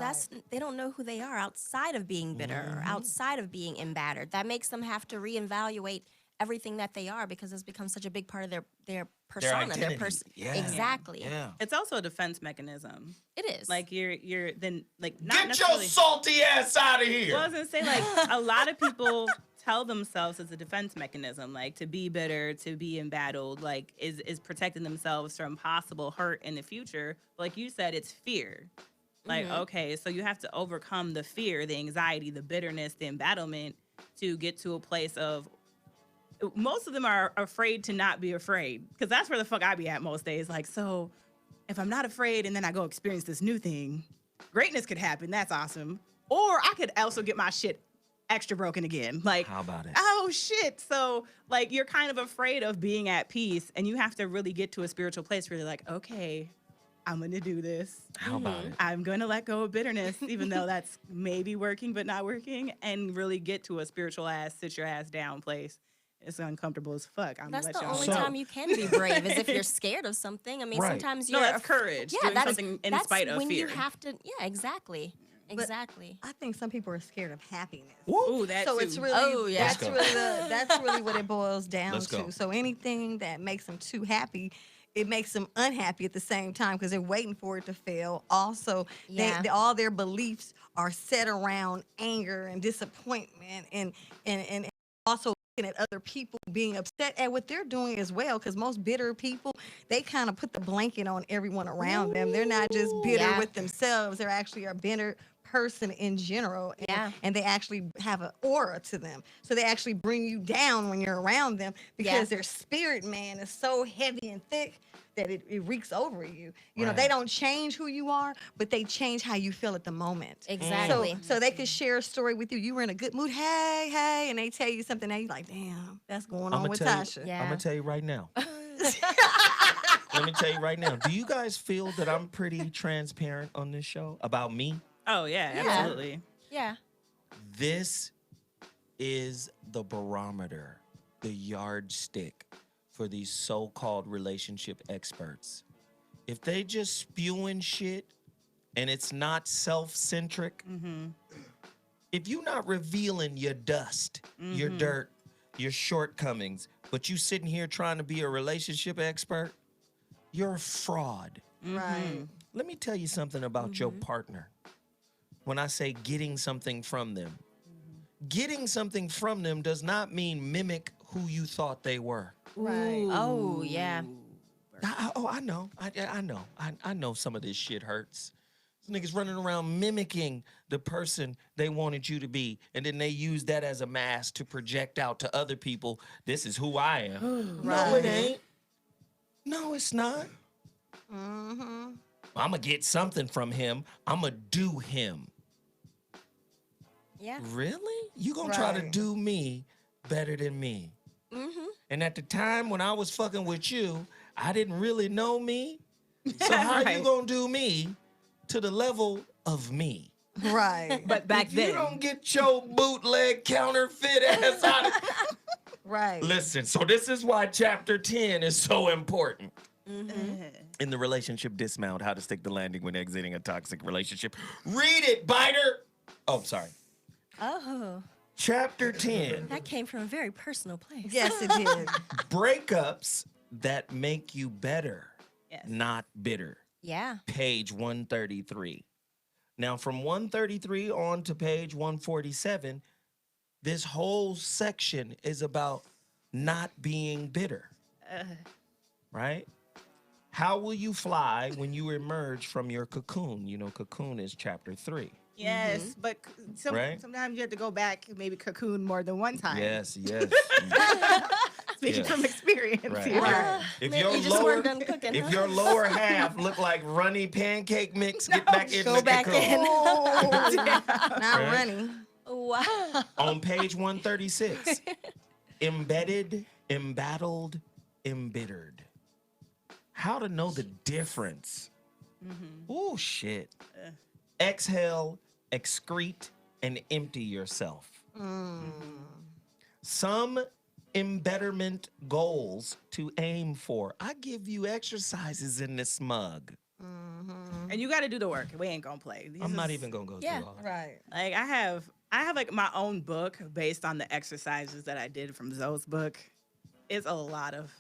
they don't know who they are outside of being bitter or outside of being embittered. That makes them have to reevaluate everything that they are because it's become such a big part of their persona, their person. Yeah. Exactly. Yeah. It's also a defense mechanism. It is. Like you're then like not Get your necessarily salty ass out of here. Well, I was gonna say like a lot of people tell themselves it's a defense mechanism, like to be bitter, to be embattled, like is protecting themselves from possible hurt in the future. But like you said, it's fear. Like, okay, so you have to overcome the fear, the anxiety, the bitterness, the embattlement to get to a place of, most of them are afraid to not be afraid. Because that's where the fuck I be at most days. Like, so if I'm not afraid and then I go experience this new thing, greatness could happen. That's awesome. Or I could also get my shit extra broken again. Like, how about it? Oh, shit. So, like, you're kind of afraid of being at peace. And you have to really get to a spiritual place where you're like, okay, I'm going to do this. How about it? I'm going to let go of bitterness, even though that's maybe working, but not working, and really get to a spiritual ass, sit your ass down place. It's uncomfortable as fuck. That's the only time you can be brave is if you're scared of something. I mean, sometimes you're... No, that's courage. Yeah, doing something in spite of when fear. you have to... Yeah, exactly. Exactly. I think some people are scared of happiness. Ooh, that so too. it's really that's really what it boils down to. So anything that makes them too happy, it makes them unhappy at the same time because they're waiting for it to fail. Also, all their beliefs are set around anger and disappointment and also looking at other people being upset at what they're doing as well. Because most bitter people, they kind of put the blanket on everyone around them. They're not just bitter with themselves. They're actually a bitter person in general, and they actually have an aura to them, so they actually bring you down when you're around them because their spirit man is so heavy and thick that it reeks over you. You know, they don't change who you are, but they change how you feel at the moment. Exactly. So they could share a story with you. You were in a good mood, hey, and they tell you something, and you're like, damn, that's going on with Tasha. I'm gonna tell you right now. Let me tell you right now. Do you guys feel that I'm pretty transparent on this show about me? Oh, yeah, absolutely. Yeah. This is the barometer, the yardstick for these so-called relationship experts. If they just spewing shit and it's not self-centric, if you're not revealing your dust, your dirt, your shortcomings, but you sitting here trying to be a relationship expert, you're a fraud. Right. Let me tell you something about your partner. When I say getting something from them, getting something from them does not mean mimic who you thought they were. Right. Oh, yeah. I know. I know some of this shit hurts. Niggas running around mimicking the person they wanted you to be, and then they use that as a mask to project out to other people, this is who I am. No, it ain't. No, it's not. I'm going to get something from him. I'm going to do him. Yeah. Really? You going to try to do me better than me? And at the time when I was fucking with you, I didn't really know me. So how you going to do me to the level of me? Right. But back then. You don't get your bootleg counterfeit ass out of... Right. Listen, so this is why chapter 10 is so important. In the relationship dismount, how to stick the landing when exiting a toxic relationship. Read it, biter! Oh, sorry. Oh. Chapter 10. That came from a very personal place. Yes, it did. Breakups that make you better, not bitter. Yeah. Page 133. Now, from 133 on to page 147, this whole section is about not being bitter. Right? How will you fly when you emerge from your cocoon? You know, cocoon is chapter 3. Yes, but Right? sometimes you have to go back and maybe cocoon more than one time. Yes, yes. Speaking from experience Right. here. If You just weren't done cooking, if huh? your lower half look like runny pancake mix, get back in Go the back cocoon. in. Not Right. running. Wow. On page 136, embedded, embattled, embittered. How to know the difference. Oh, shit. Exhale, excrete, and empty yourself. Some embetterment goals to aim for. I give you exercises in this mug. And you got to do the work. We ain't gonna play. I'm not even gonna go through all that. Right. Like I have like my own book based on the exercises that I did from Zoe's book. It's a lot of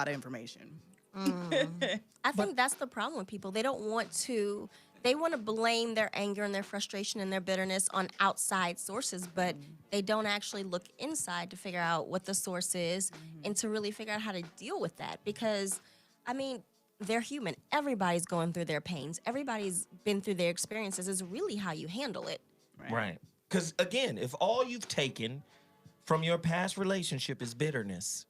information. I think that's the problem with people. They don't want to. They want to blame their anger and their frustration and their bitterness on outside sources, but they don't actually look inside to figure out what the source is and to really figure out how to deal with that. Because, I mean, they're human. Everybody's going through their pains. Everybody's been through their experiences. It's really how you handle it. Right. Because, again, if all you've taken from your past relationship is bitterness,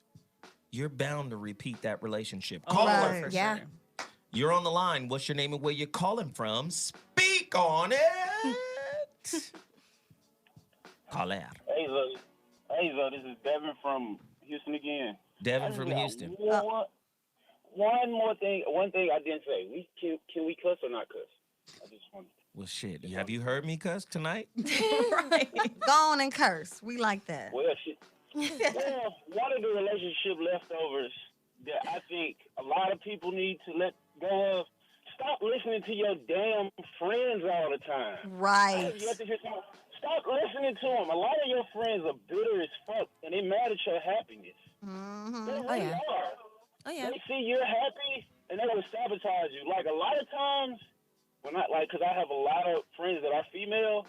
you're bound to repeat that relationship. Caller. For Yeah. sure. You're on the line. What's your name and where you're calling from? Speak on it. Call out. Hey, Zoe. This is Devin from Houston again. Devin from Houston. One thing I didn't say. Can we cuss or not cuss? I just wanted. Well, shit. Have you heard me cuss tonight? Right. Go on and curse. We like that. Well, shit. Well, one of the relationship leftovers that I think a lot of people need to let go of. Stop listening to your damn friends all the time. Right. You have to hear someone, stop listening to them. A lot of your friends are bitter as fuck, and they mad at your happiness. They really are. Oh, yeah. They see you're happy, and they will sabotage you. Like, a lot of times, because I have a lot of friends that are female,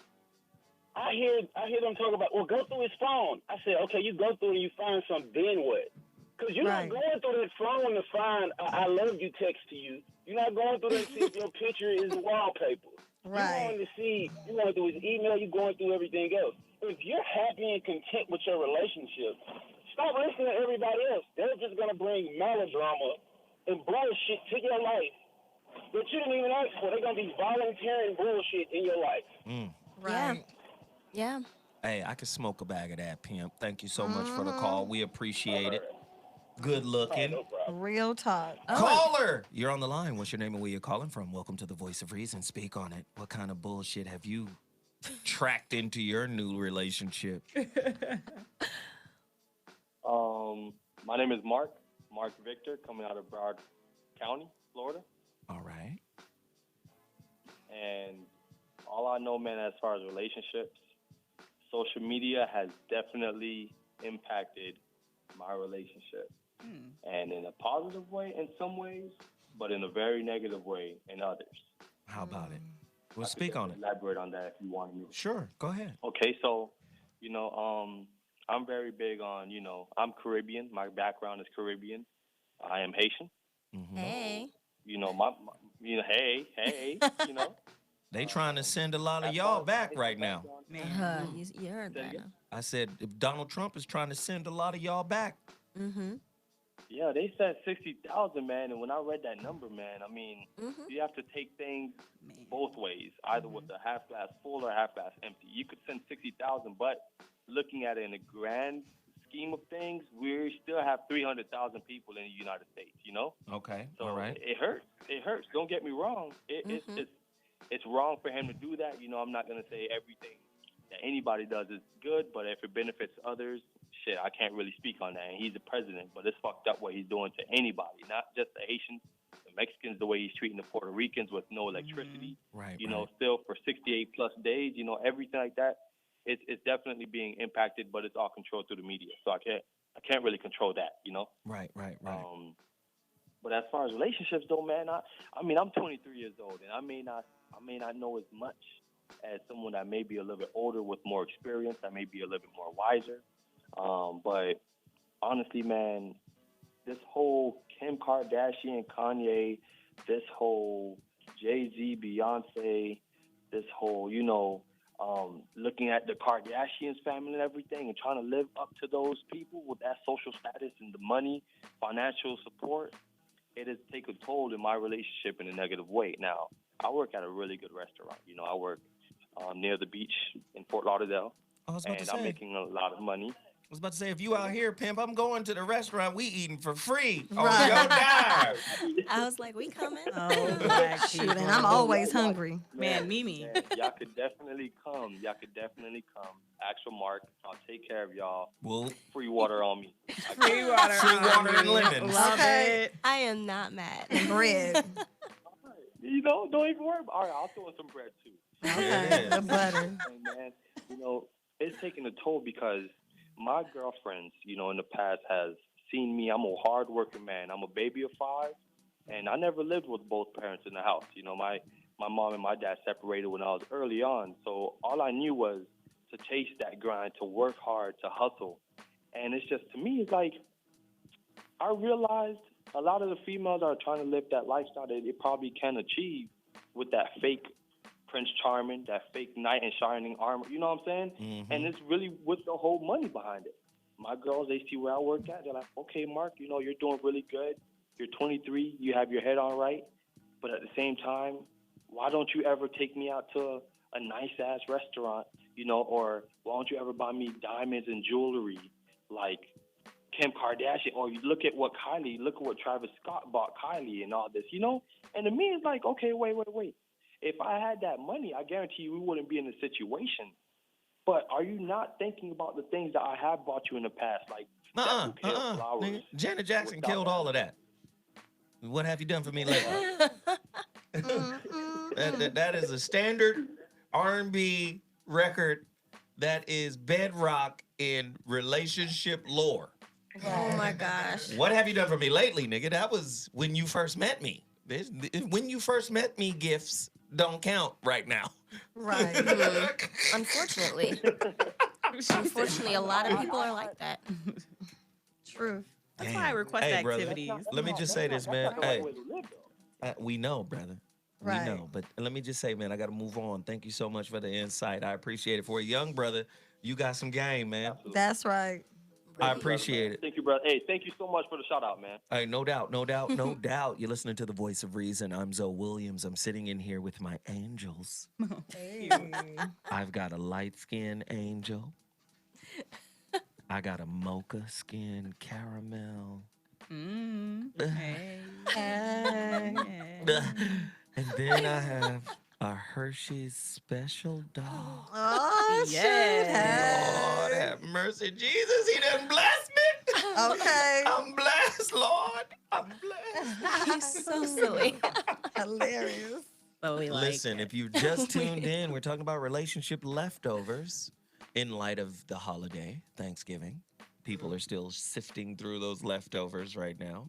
I hear them talk about, well, go through his phone. I said, okay, you go through it and you find something, then what? Because you're not going through that phone to find I love you text to you. You're not going through that to see if your picture is wallpaper. Right. You're going through his email, you're going through everything else. If you're happy and content with your relationship, stop listening to everybody else. They're just going to bring melodrama and bullshit to your life that you didn't even ask for. They're going to be volunteering bullshit in your life. Right. Yeah. Hey, I could smoke a bag of that, pimp. Thank you so much for the call. We appreciate it. Good looking. Real talk. Caller, you're on the line. What's your name and where you're calling from? Welcome to the Voice of Reason. Speak on it. What kind of bullshit have you tracked into your new relationship? My name is Mark Victor, coming out of Broward County, Florida. All right. And all I know, man, as far as relationships, social media has definitely impacted my relationship. And in a positive way in some ways, but in a very negative way in others. How about it? Well, speak on it. Elaborate on that if you want me to. Sure, go ahead. Okay, so, I'm very big on, I'm Caribbean. My background is Caribbean. I am Haitian. Hey. Hey. They trying to send a lot of y'all back right now. You heard that. Huh? I said, if Donald Trump is trying to send a lot of y'all back. Yeah, they said 60,000, man. And when I read that number, man, I mean, you have to take things both ways, either with the half glass full or half glass empty. You could send 60,000, but looking at it in a grand scheme of things, we still have 300,000 people in the United States, Okay, So all right. it hurts. It hurts. Don't get me wrong. It's wrong for him to do that. I'm not going to say everything that anybody does is good, but if it benefits others, shit, I can't really speak on that. And he's the president, but it's fucked up what he's doing to anybody, not just the Haitians, the Mexicans, the way he's treating the Puerto Ricans with no electricity. Right. Still for 68 plus days, everything like that. It's definitely being impacted, but it's all controlled through the media. So I can't really control that, Right. But as far as relationships, though, man, I mean, I'm 23 years old, and I may not know as much as someone that may be a little bit older with more experience, that may be a little bit more wiser. But honestly, man, this whole Kim Kardashian, Kanye, this whole Jay-Z, Beyonce, this whole, looking at the Kardashians family and everything and trying to live up to those people with that social status and the money, financial support, it has taken a toll in my relationship in a negative way. Now, I work at a really good restaurant. I work near the beach in Fort Lauderdale, and I'm making a lot of money. I was about to say, if you out here, pimp, I'm going to the restaurant. We eating for free on Right. your dime. I was like, we coming? Oh, black Shoot, and people. I'm always hungry. Man, Mimi. Man, y'all could definitely come. Ask for Mark. I'll take care of y'all. Well, free water on me. Free water. Free water and lemons. Love it. I am not mad. And bread. Don't even worry about it. All right, I'll throw in some bread too. Okay, the butter. And man, it's taking a toll because my girlfriends, in the past has seen me. I'm a hard-working man. I'm a baby of 5, and I never lived with both parents in the house. My mom and my dad separated when I was early on, so all I knew was to chase that grind, to work hard, to hustle. And it's just, to me, it's like I realized a lot of the females are trying to live that lifestyle that they probably can achieve with that fake Prince Charming, that fake knight in shining armor. You know what I'm saying? Mm-hmm. And it's really with the whole money behind it. My girls, they see where I work at. They're like, okay, Mark, you're doing really good. You're 23. You have your head on right. But at the same time, why don't you ever take me out to a nice-ass restaurant, or why don't you ever buy me diamonds and jewelry like Kim Kardashian? Or you look at what Travis Scott bought Kylie and all this, And to me, it's like, okay, wait. If I had that money, I guarantee you we wouldn't be in this situation. But are you not thinking about the things that I have bought you in the past, like that bouquet of flowers? Nigga, Janet Jackson killed all of that. What have you done for me lately? that is a standard R&B record that is bedrock in relationship lore. Oh my gosh. What have you done for me lately, nigga? That was when you first met me. When you first met me, gifts don't count right now. Right. Unfortunately. Unfortunately, a lot of people are like that. True. That's why I request activities. Brother, let me just say this, man. Hey, we know, brother. Right. We know. But let me just say, man, I got to move on. Thank you so much for the insight. I appreciate it. For a young brother, you got some game, man. That's right. I appreciate it. Thank you, brother. Hey, thank you so much for the shout out, man. Hey, no doubt. You're listening to the voice of reason. I'm Zoe Williams. I'm sitting in here with my angels. Hey. I've got a light-skinned angel. I got a mocha skin caramel. Hey. And then I have a Hershey's special doll. Oh, yes. Lord have mercy. Jesus, he done blessed me. Okay. I'm blessed, Lord. I'm blessed. He's so silly. Hilarious. But we Listen, if you just tuned in, we're talking about relationship leftovers in light of the holiday, Thanksgiving. People are still sifting through those leftovers right now.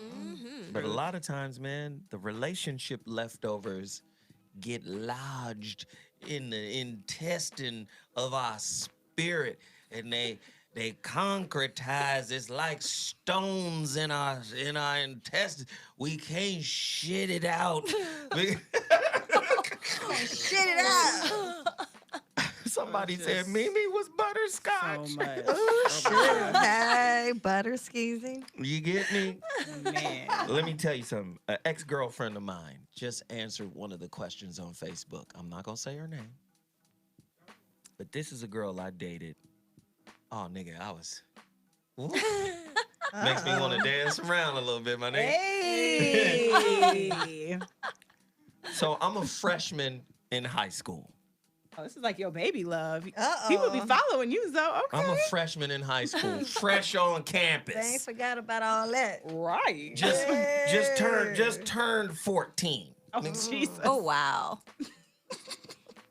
Mm-hmm. But a lot of times, man, the relationship leftovers get lodged in the intestine of our spirit, and they concretize. It's like stones in our intestines. We can't shit it out. Shit it out. Somebody said Mimi was butterscotch. So much. Oh, shit. Hey, butter skeezy. You get me? Man. Let me tell you something. An ex-girlfriend of mine just answered one of the questions on Facebook. I'm not going to say her name. But this is a girl I dated. Oh, nigga, I was... Makes me want to dance around a little bit, my nigga. Hey. So I'm a freshman in high school. Oh, this is like your baby love. Uh-oh. People be following you, though. Okay. I'm a freshman in high school, fresh on They ain't campus. forgot about all that. Right. Just turned 14. Oh, Jesus. Oh, wow.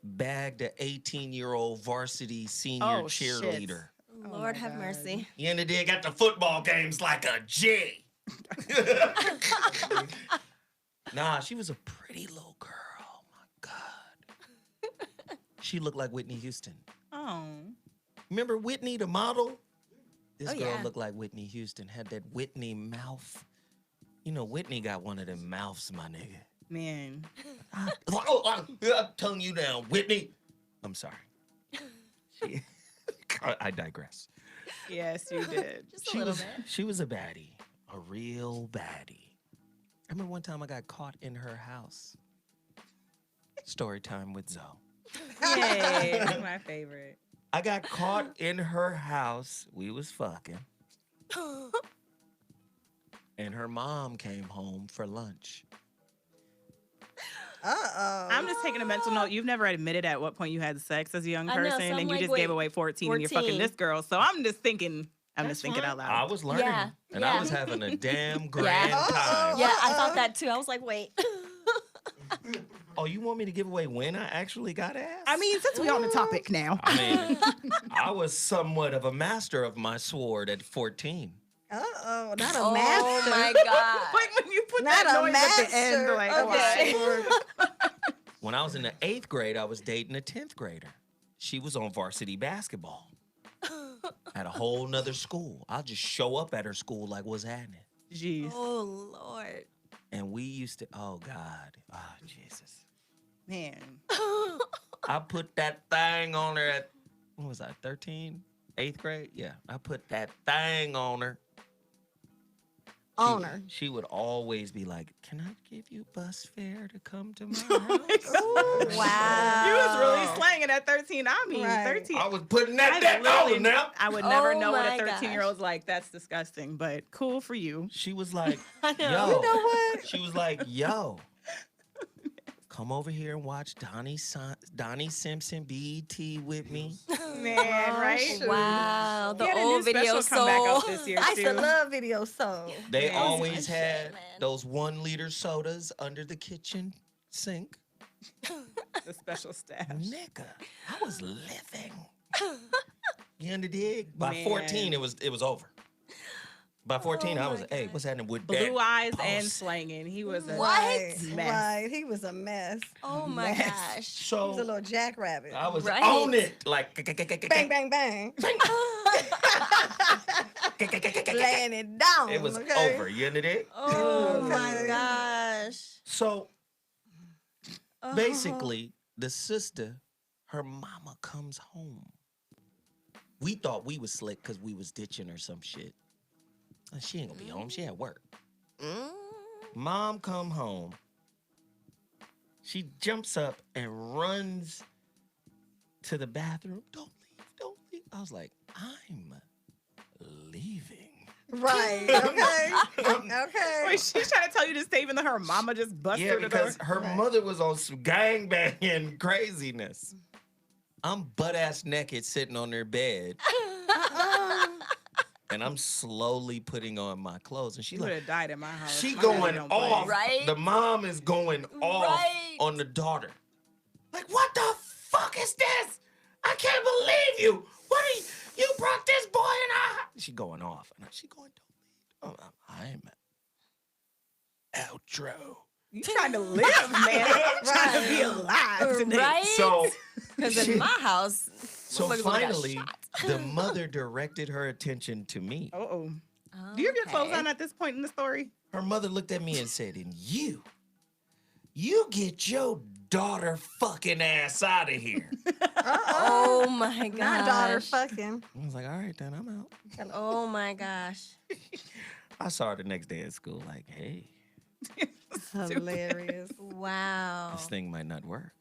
Bagged an 18-year-old varsity senior Oh, cheerleader. Lord have mercy. You in the day got the football games like a G. Nah, she was a pretty little girl. Oh my God. She looked like Whitney Houston. Oh. Remember Whitney, the model? This Oh, girl yeah. looked like Whitney Houston, had that Whitney mouth. You know, Whitney got one of them mouths, my nigga. Man. I'm telling you now, Whitney. I'm sorry. I digress. Yes, you did. Just a little bit. She was a baddie, a real baddie. I remember one time I got caught in her house. Story time with Zoe. Yay, that's my favorite. I got caught in her house. We was fucking. And her mom came home for lunch. Uh-oh. I'm just taking a mental note. You've never admitted at what point you had sex as a young I know, person, so I'm and you like, just wait, gave away 14 and you're fucking this girl. So I'm just thinking, out loud. I was learning, and I was having a damn grand time. Yeah, I thought that too. I was like, wait. Oh, you want me to give away when I actually got ass? I mean, since we're on the topic now. I mean, I was somewhat of a master of my sword at 14. Uh-oh, not a master. Oh my God. Like when you put Not that a noise at the end, master. like, Okay. When I was in the 8th grade, I was dating a 10th grader. She was on varsity basketball at a whole nother school. I'll just show up at her school like, what's happening? Jeez. Oh, Lord. And we used to, oh, God. Oh, Jesus. Man. I put that thing on her at, what was I, 13? 8th grade? Yeah. I put that thing on her. On her. She would always be like, can I give you bus fare to come to my house? Wow. You was really slanging at 13. I mean, Right. 13. I was putting that dick on her now. I would never Oh know what a my 13-year-old's like. That's disgusting, but cool for you. She was like, I know. yo. You know what? She was like, yo, come over here and watch Donnie Simpson BET with me. Man, right? Wow. The He had a old new video special come back soul. out this year, I used to too. love Video Soul. They Man, always shit, had man. those 1-liter sodas under the kitchen sink. The special stash. Nigga, I was living. You under dig? By Man. 14, it was over. By 14, I was, hey, what's happening with Blue that eyes and pussy? slanging. He was a Right, mess. right. He was a mess. Oh my Mess. gosh. He was a So little jackrabbit. I was Right. on it. Like, Bang, bang, bang. Laying it down. it was okay? over. You under dig? Oh Okay. my gosh. So Oh. basically, the sister, her mama comes home. We thought we was slick because we was ditching her some shit. She ain't gonna be home. She at work. Mom come home. She jumps up and runs to the bathroom. Don't leave, don't leave. I was like, I'm leaving. Right. Okay. Okay. Wait, she's trying to tell you to stay even though her mama just busted Yeah, through the door. because her mother was on some gangbanging craziness. I'm butt-ass naked sitting on their bed. And I'm slowly putting on my clothes. And she's You would like, have died in my house. she My daddy going don't play. off. Right? The mom is going off Right. on the daughter. Like, what the fuck is this? I can't believe you. What are you brought this boy in our house? She going off. And she going, don't leave. I'm outro. You trying to live, man. I'm trying to be alive today. Right? So, Because in my house, so motherfuckers would've got finally, shot. the mother directed her attention to me. Uh-oh. Do you have your clothes Okay. on at this point in the story? Her mother looked at me and said, and you get your daughter fucking ass out of here. Oh my gosh. My daughter fucking. I was like, all right, then I'm out. Oh my gosh. I saw her the next day at school, like, hey, Hilarious. Wow. this thing might not work.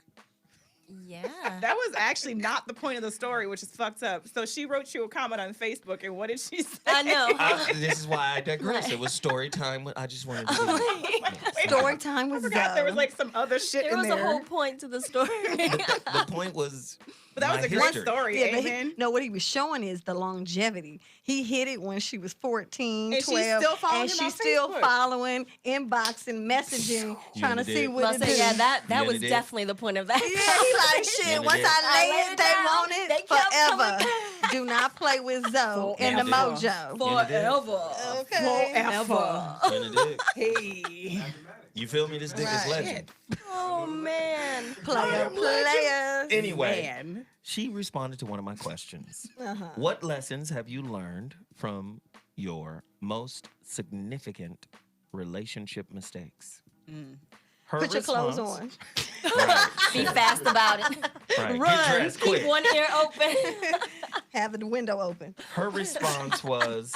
Yeah. That was actually not the point of the story, which is fucked up. So she wrote you a comment on Facebook, and what did she say? I know. This is why I digress. It was story time. I just wanted to do Story time I was forgot there was Zoe. like some other shit There in was there. a whole point to the story. the point was But that was my a great history. story, Yeah, but amen. no, what he was showing is the longevity. He hit it when she was 14, And she's 12, still following and him she's on still Facebook. following, inboxing, messaging, trying to did. see Well, what to so do. yeah, that Yeah, was they did. definitely the point of that. Yeah, he like shit. Yeah, Once they I did. lay I laid it, it they down. want They it kept forever. coming Do not play with Zoe and the Forever. mojo. Forever. Okay. Forever. In the dick. Hey. You feel me? This dick is Right. legend. Oh man. Player. Anyway, Man. she responded to one of my questions. Uh-huh. What lessons have you learned from your most significant relationship mistakes? Her Put your clothes response- on. Be fast about it. Right. Get Run. dressed Keep quick. one ear open. Have the window open. Her response was,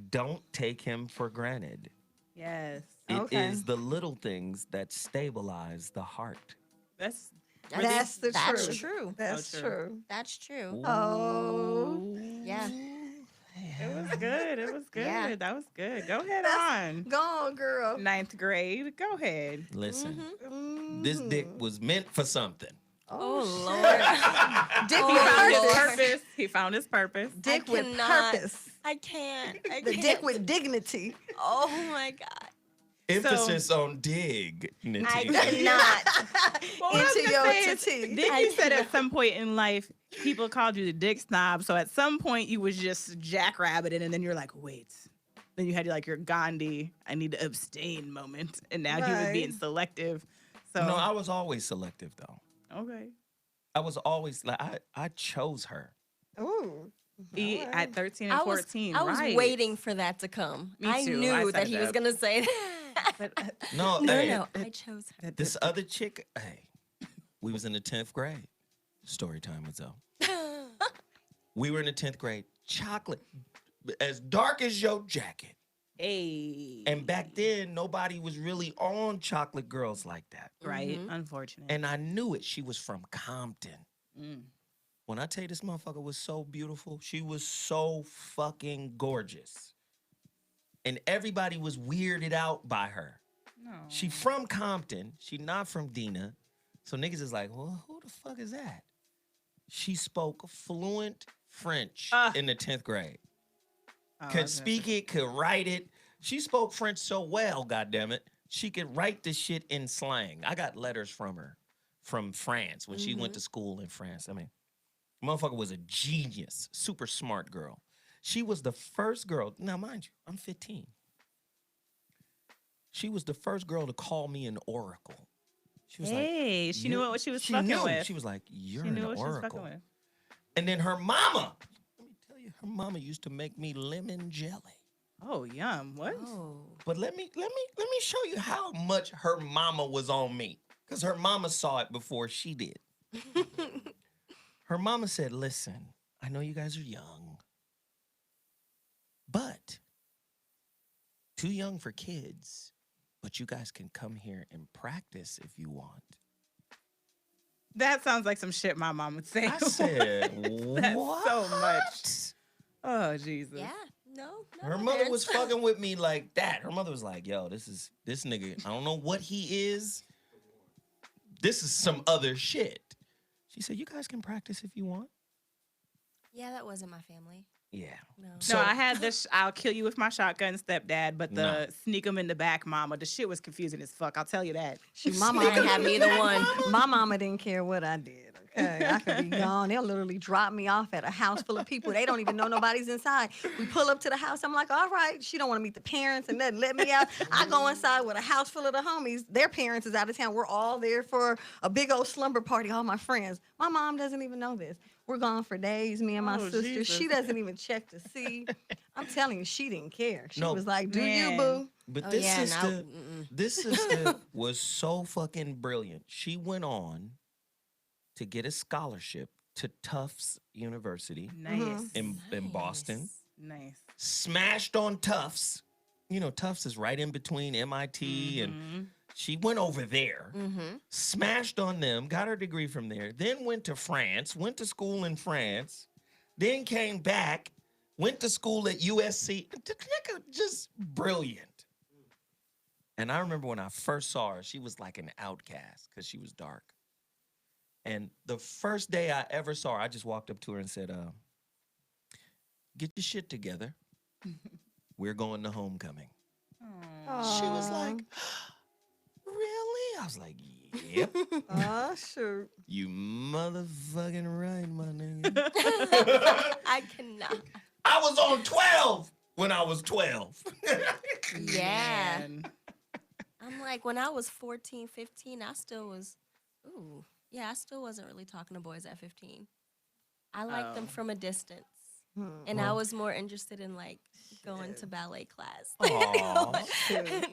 "Don't take him for granted. Yes. It is the little things that stabilize the heart." That's That's the That's truth. true. That's So true. true. That's true. Oh. Yeah. It was good. It was good. Yeah. That was good. Go ahead on. Go on, girl. 9th grade. Go ahead. Listen, Mm-hmm. this dick was meant for something. Oh, Lord. Dick He with found his purpose. purpose. He found his purpose. Dick with cannot. purpose. I can't. The dick with dignity. Oh, my God. Emphasis on dig. I cannot. Well, what I was Into gonna your say is, titty. Dickie said at some point in life, people called you the dick snob. So at some point, you was just jackrabbiting, and then you're like, wait. Then you had like your Gandhi, I need to abstain moment, and now he was being Right. selective. So No, I was always selective though. okay. I was always like I chose her. Ooh. At 13 and 14, I was right. waiting for that to come. Me I too. knew I set that it he was up. going to say that. No, No, hey, no, I chose her. this other chick, hey, we was in the 10th grade. Story time was up. We were in the 10th grade. Chocolate, as dark as your jacket. Hey. And back then, nobody was really on chocolate girls like that. Right. Unfortunate. And I knew it. She was from Compton. Mm. When I tell you this motherfucker was so beautiful, she was so fucking gorgeous. And everybody was weirded out by her. No. She from Compton. She not from Dina. So niggas is like, well, who the fuck is that? She spoke fluent French in the 10th grade. Could speak it, could write it. She spoke French so well, goddammit. She could write the shit in slang. I got letters from her from France when she went to school in France. I mean, motherfucker was a genius, super smart girl. She was the first girl. Now, mind you, I'm 15. She was the first girl to call me an oracle. She was Hey, like, she knew what she was she fucking knew. with. She was like, you're She knew an what she was fucking oracle. with. And then her mama, let me tell you, her mama used to make me lemon jelly. Oh, yum. What? But let me show you how much her mama was on me. Because her mama saw it before she did. Her mama said, listen, I know you guys are young, but too young for kids, but you guys can come here and practice if you want. That sounds like some shit my mom would say. I said, That's what? so much. Oh, Jesus. Yeah. No. Her mother was fucking with me like that. Her mother was like, yo, this nigga, I don't know what he is. This is some other shit. She said, you guys can practice if you want. Yeah, that wasn't my family. Yeah. No. No, I had this I'll kill you with my shotgun stepdad, but the No. sneak him in the back mama, the shit was confusing as fuck. I'll tell you that. My mama didn't have either one. My mama didn't care what I did. Okay, I could be gone. They'll literally drop me off at a house full of people. They don't even know nobody's inside. We pull up to the house. I'm like, all right. She don't want to meet the parents and then let me out. I go inside with a house full of the homies. Their parents is out of town. We're all there for a big old slumber party. All my friends. My mom doesn't even know this. We're gone for days. Me and my sister. Jesus. She doesn't even check to see. I'm telling you, she didn't care. She No. was like, "Do Man. you, boo?" But Oh, this yeah, sister, this sister was so fucking brilliant. She went on to get a scholarship to Tufts University Nice. in Boston. Nice. Smashed on Tufts. You know, Tufts is right in between MIT and she went over there, smashed on them, got her degree from there, then went to France, went to school in France, then came back, went to school at USC. Just brilliant. And I remember when I first saw her, she was like an outcast because she was dark. And the first day I ever saw her, I just walked up to her and said, get your shit together. We're going to homecoming. She was like, really? I was like, yep. Oh, sure. You motherfucking right, my nigga. I cannot. I was on 12 when I was 12. Yeah. Man. I'm like, when I was 14, 15, I still was, ooh. Yeah, I still wasn't really talking to boys at 15. I liked them from a distance. And I was more interested in, like, going to ballet class. Aw.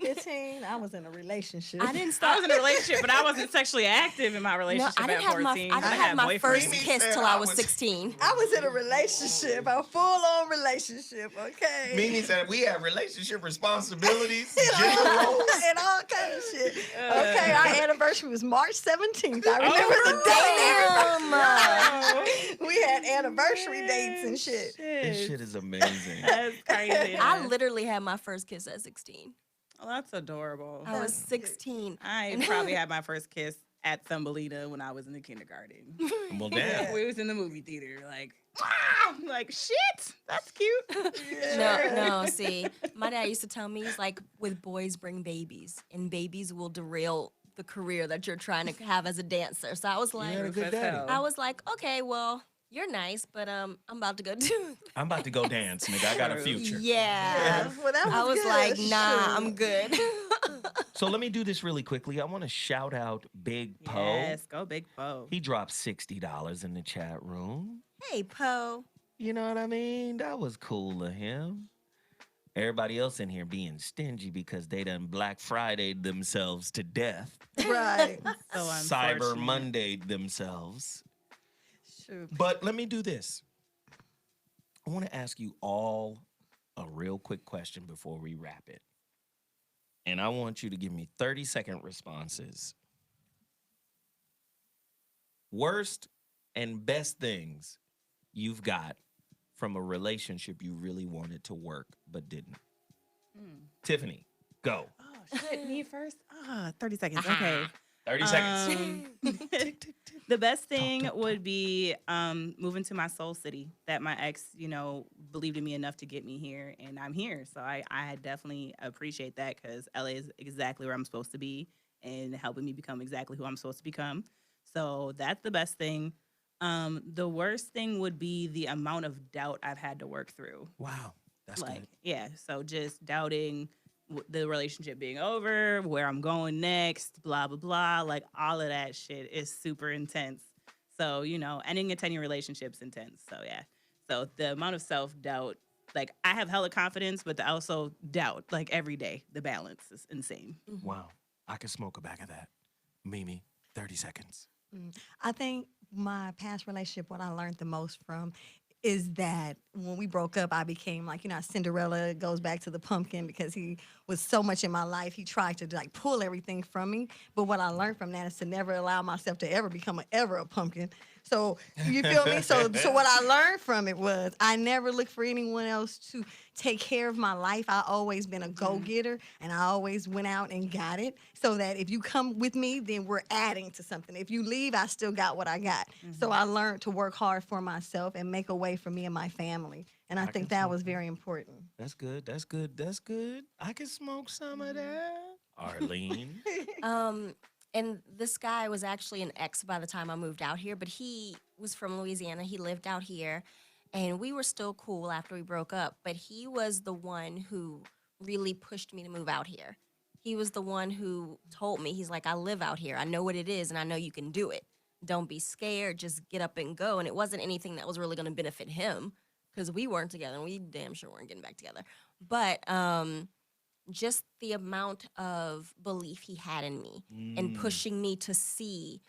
15, I was in a relationship. I didn't I start was in a relationship, but I wasn't sexually active in my relationship I didn't at have 14. I didn't have my boyfriends. first Mimi kiss said till I I was was- 16. I was in a relationship, a full-on relationship, okay? Mimi said we have relationship responsibilities, and gender roles. and all kind of shit. Okay, our anniversary was March 17th. I remember the date. We had anniversary dates and shit. This shit is amazing. That's crazy. I literally had my first kiss at 16. Oh, that's adorable. I was 16. I probably had my first kiss at Thumbelina when I was in the kindergarten. Well, damn. We was in the movie theater, like shit, that's cute. No, see, my dad used to tell me, he's like, with boys bring babies, and babies will derail the career that you're trying to have as a dancer. So I was like, had a good daddy. I was like, okay, well, you're nice, but I'm about to go do. I'm about to go dance, nigga. I got a future. Yeah. Well, that I was good. like, nah, Shoot. I'm good. So let me do this really quickly. I want to shout out Big Poe. Yes, go Big Poe. He dropped $60 in the chat room. Hey, Poe. You know what I mean? That was cool of him. Everybody else in here being stingy because they done Black Friday'd themselves to death. Right. So Cyber unfortunate. Monday'd themselves. Shoot. But let me do this. I want to ask you all a real quick question before we wrap it. And I want you to give me 30-second responses. Worst and best things you've got from a relationship you really wanted to work but didn't. Tiffany, go. Oh, shit, me first? 30 seconds. Okay. 30 seconds. The best thing would be moving to my soul city that my ex, believed in me enough to get me here, and I'm here. So I definitely appreciate that because LA is exactly where I'm supposed to be and helping me become exactly who I'm supposed to become. So that's the best thing. The worst thing would be the amount of doubt I've had to work through. Wow, that's good. Yeah, so just doubting the relationship being over, where I'm going next, blah, blah, blah. Like, all of that shit is super intense. So, ending a 10-year relationship's intense. So, yeah. So, the amount of self-doubt, like, I have hella confidence, but also doubt, like, every day. The balance is insane. Wow, I could smoke a bag of that. Mimi, 30 seconds. I think my past relationship, what I learned the most from is that when we broke up, I became like, Cinderella goes back to the pumpkin because he was so much in my life. He tried to like pull everything from me. But what I learned from that is to never allow myself to ever become a pumpkin. So you feel me? So what I learned from it was I never looked for anyone else to take care of my life. I always been a go-getter, and I always went out and got it. So that if you come with me, then we're adding to something. If you leave, I still got what I got. So I learned to work hard for myself and make a way for me and my family. And I think that was very important. That's good. That's good. That's good. I can smoke some of that. Arlene. And this guy was actually an ex by the time I moved out here, but he was from Louisiana. He lived out here, and we were still cool after we broke up. But he was the one who really pushed me to move out here. He was the one who told me, he's like, I live out here. I know what it is, and I know you can do it. Don't be scared. Just get up and go. And it wasn't anything that was really going to benefit him because we weren't together, and we damn sure weren't getting back together. But just the amount of belief he had in me and pushing me to see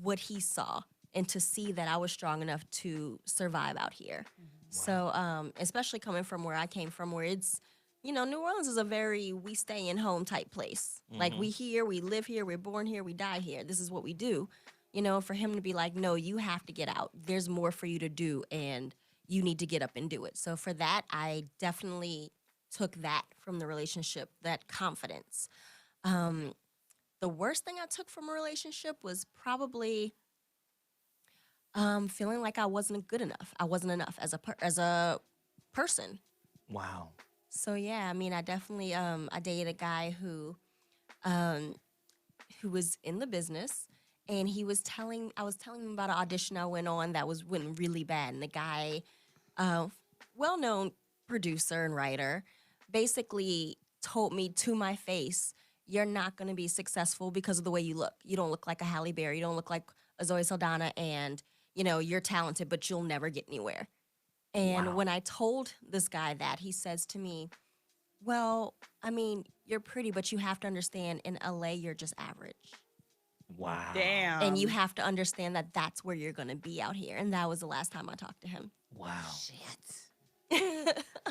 what he saw and to see that I was strong enough to survive out here. So, especially coming from where I came from, where it's, New Orleans is a very we stay in home type place. Like, we here, we live here, we're born here, we die here. This is what we do. For him to be like, no, you have to get out. There's more for you to do, and you need to get up and do it. So for that, I definitely took that from the relationship, that confidence. The worst thing I took from a relationship was probably feeling like I wasn't good enough. I wasn't enough as a person. Wow. So yeah, I mean, I definitely I dated a guy who was in the business, and I was telling him about an audition I went on that went really bad, and the guy, well-known producer and writer, basically told me to my face, you're not going to be successful because of the way you look. You don't look like a Halle Berry. You don't look like a Zoe Saldana, and, you're talented, but you'll never get anywhere. And when I told this guy that, he says to me, well, I mean, you're pretty, but you have to understand in LA, you're just average. Wow. Damn. And you have to understand that that's where you're going to be out here. And that was the last time I talked to him. Wow.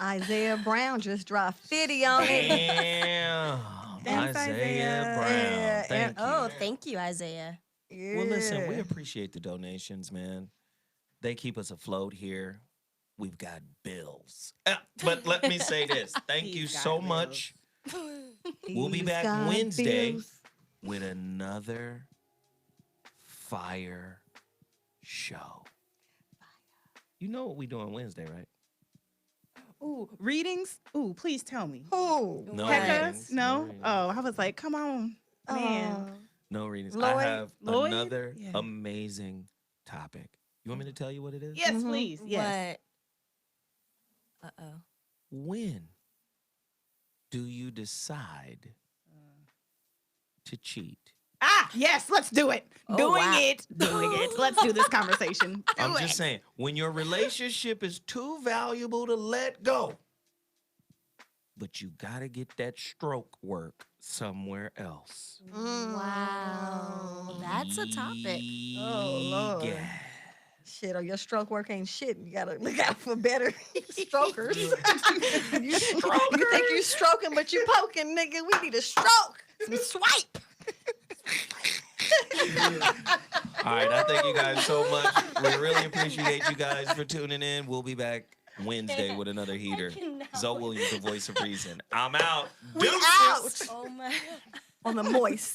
Isaiah Brown just dropped 50 on it. Damn. Thanks, Isaiah Brown. Thank you. Oh, thank you, Isaiah. Well, listen, we appreciate the donations, man. They keep us afloat here. We've got bills. But let me say this. Thank you so much. We'll be back Wednesday with another fire show. You know what we do on Wednesday, right? Ooh, readings? Ooh, please tell me. Ooh. No Pekka? readings. No? readings. Oh, I was like, come on, man. No readings. Lloyd? I have Lloyd? another Yeah. amazing topic. You want me to tell you what it is? Yes, please. Yes. What? Uh-oh. When do you decide to cheat? Ah, yes, let's do it. Oh, Doing wow. it. Let's do this conversation. I'm just saying, when your relationship is too valuable to let go, but you gotta get that stroke work somewhere else. Wow. That's a topic. Oh, Lord. Yeah. Shit, or your stroke work ain't shit. You gotta look out for better strokers. you think you stroking, but you poking, nigga. We need a stroke. Some swipe. All right, I thank you guys so much. We really appreciate you guys for tuning in. We'll be back Wednesday with another heater. Zoe Williams, the voice of reason. I'm out. We Deuces. out Oh, my. on the moist.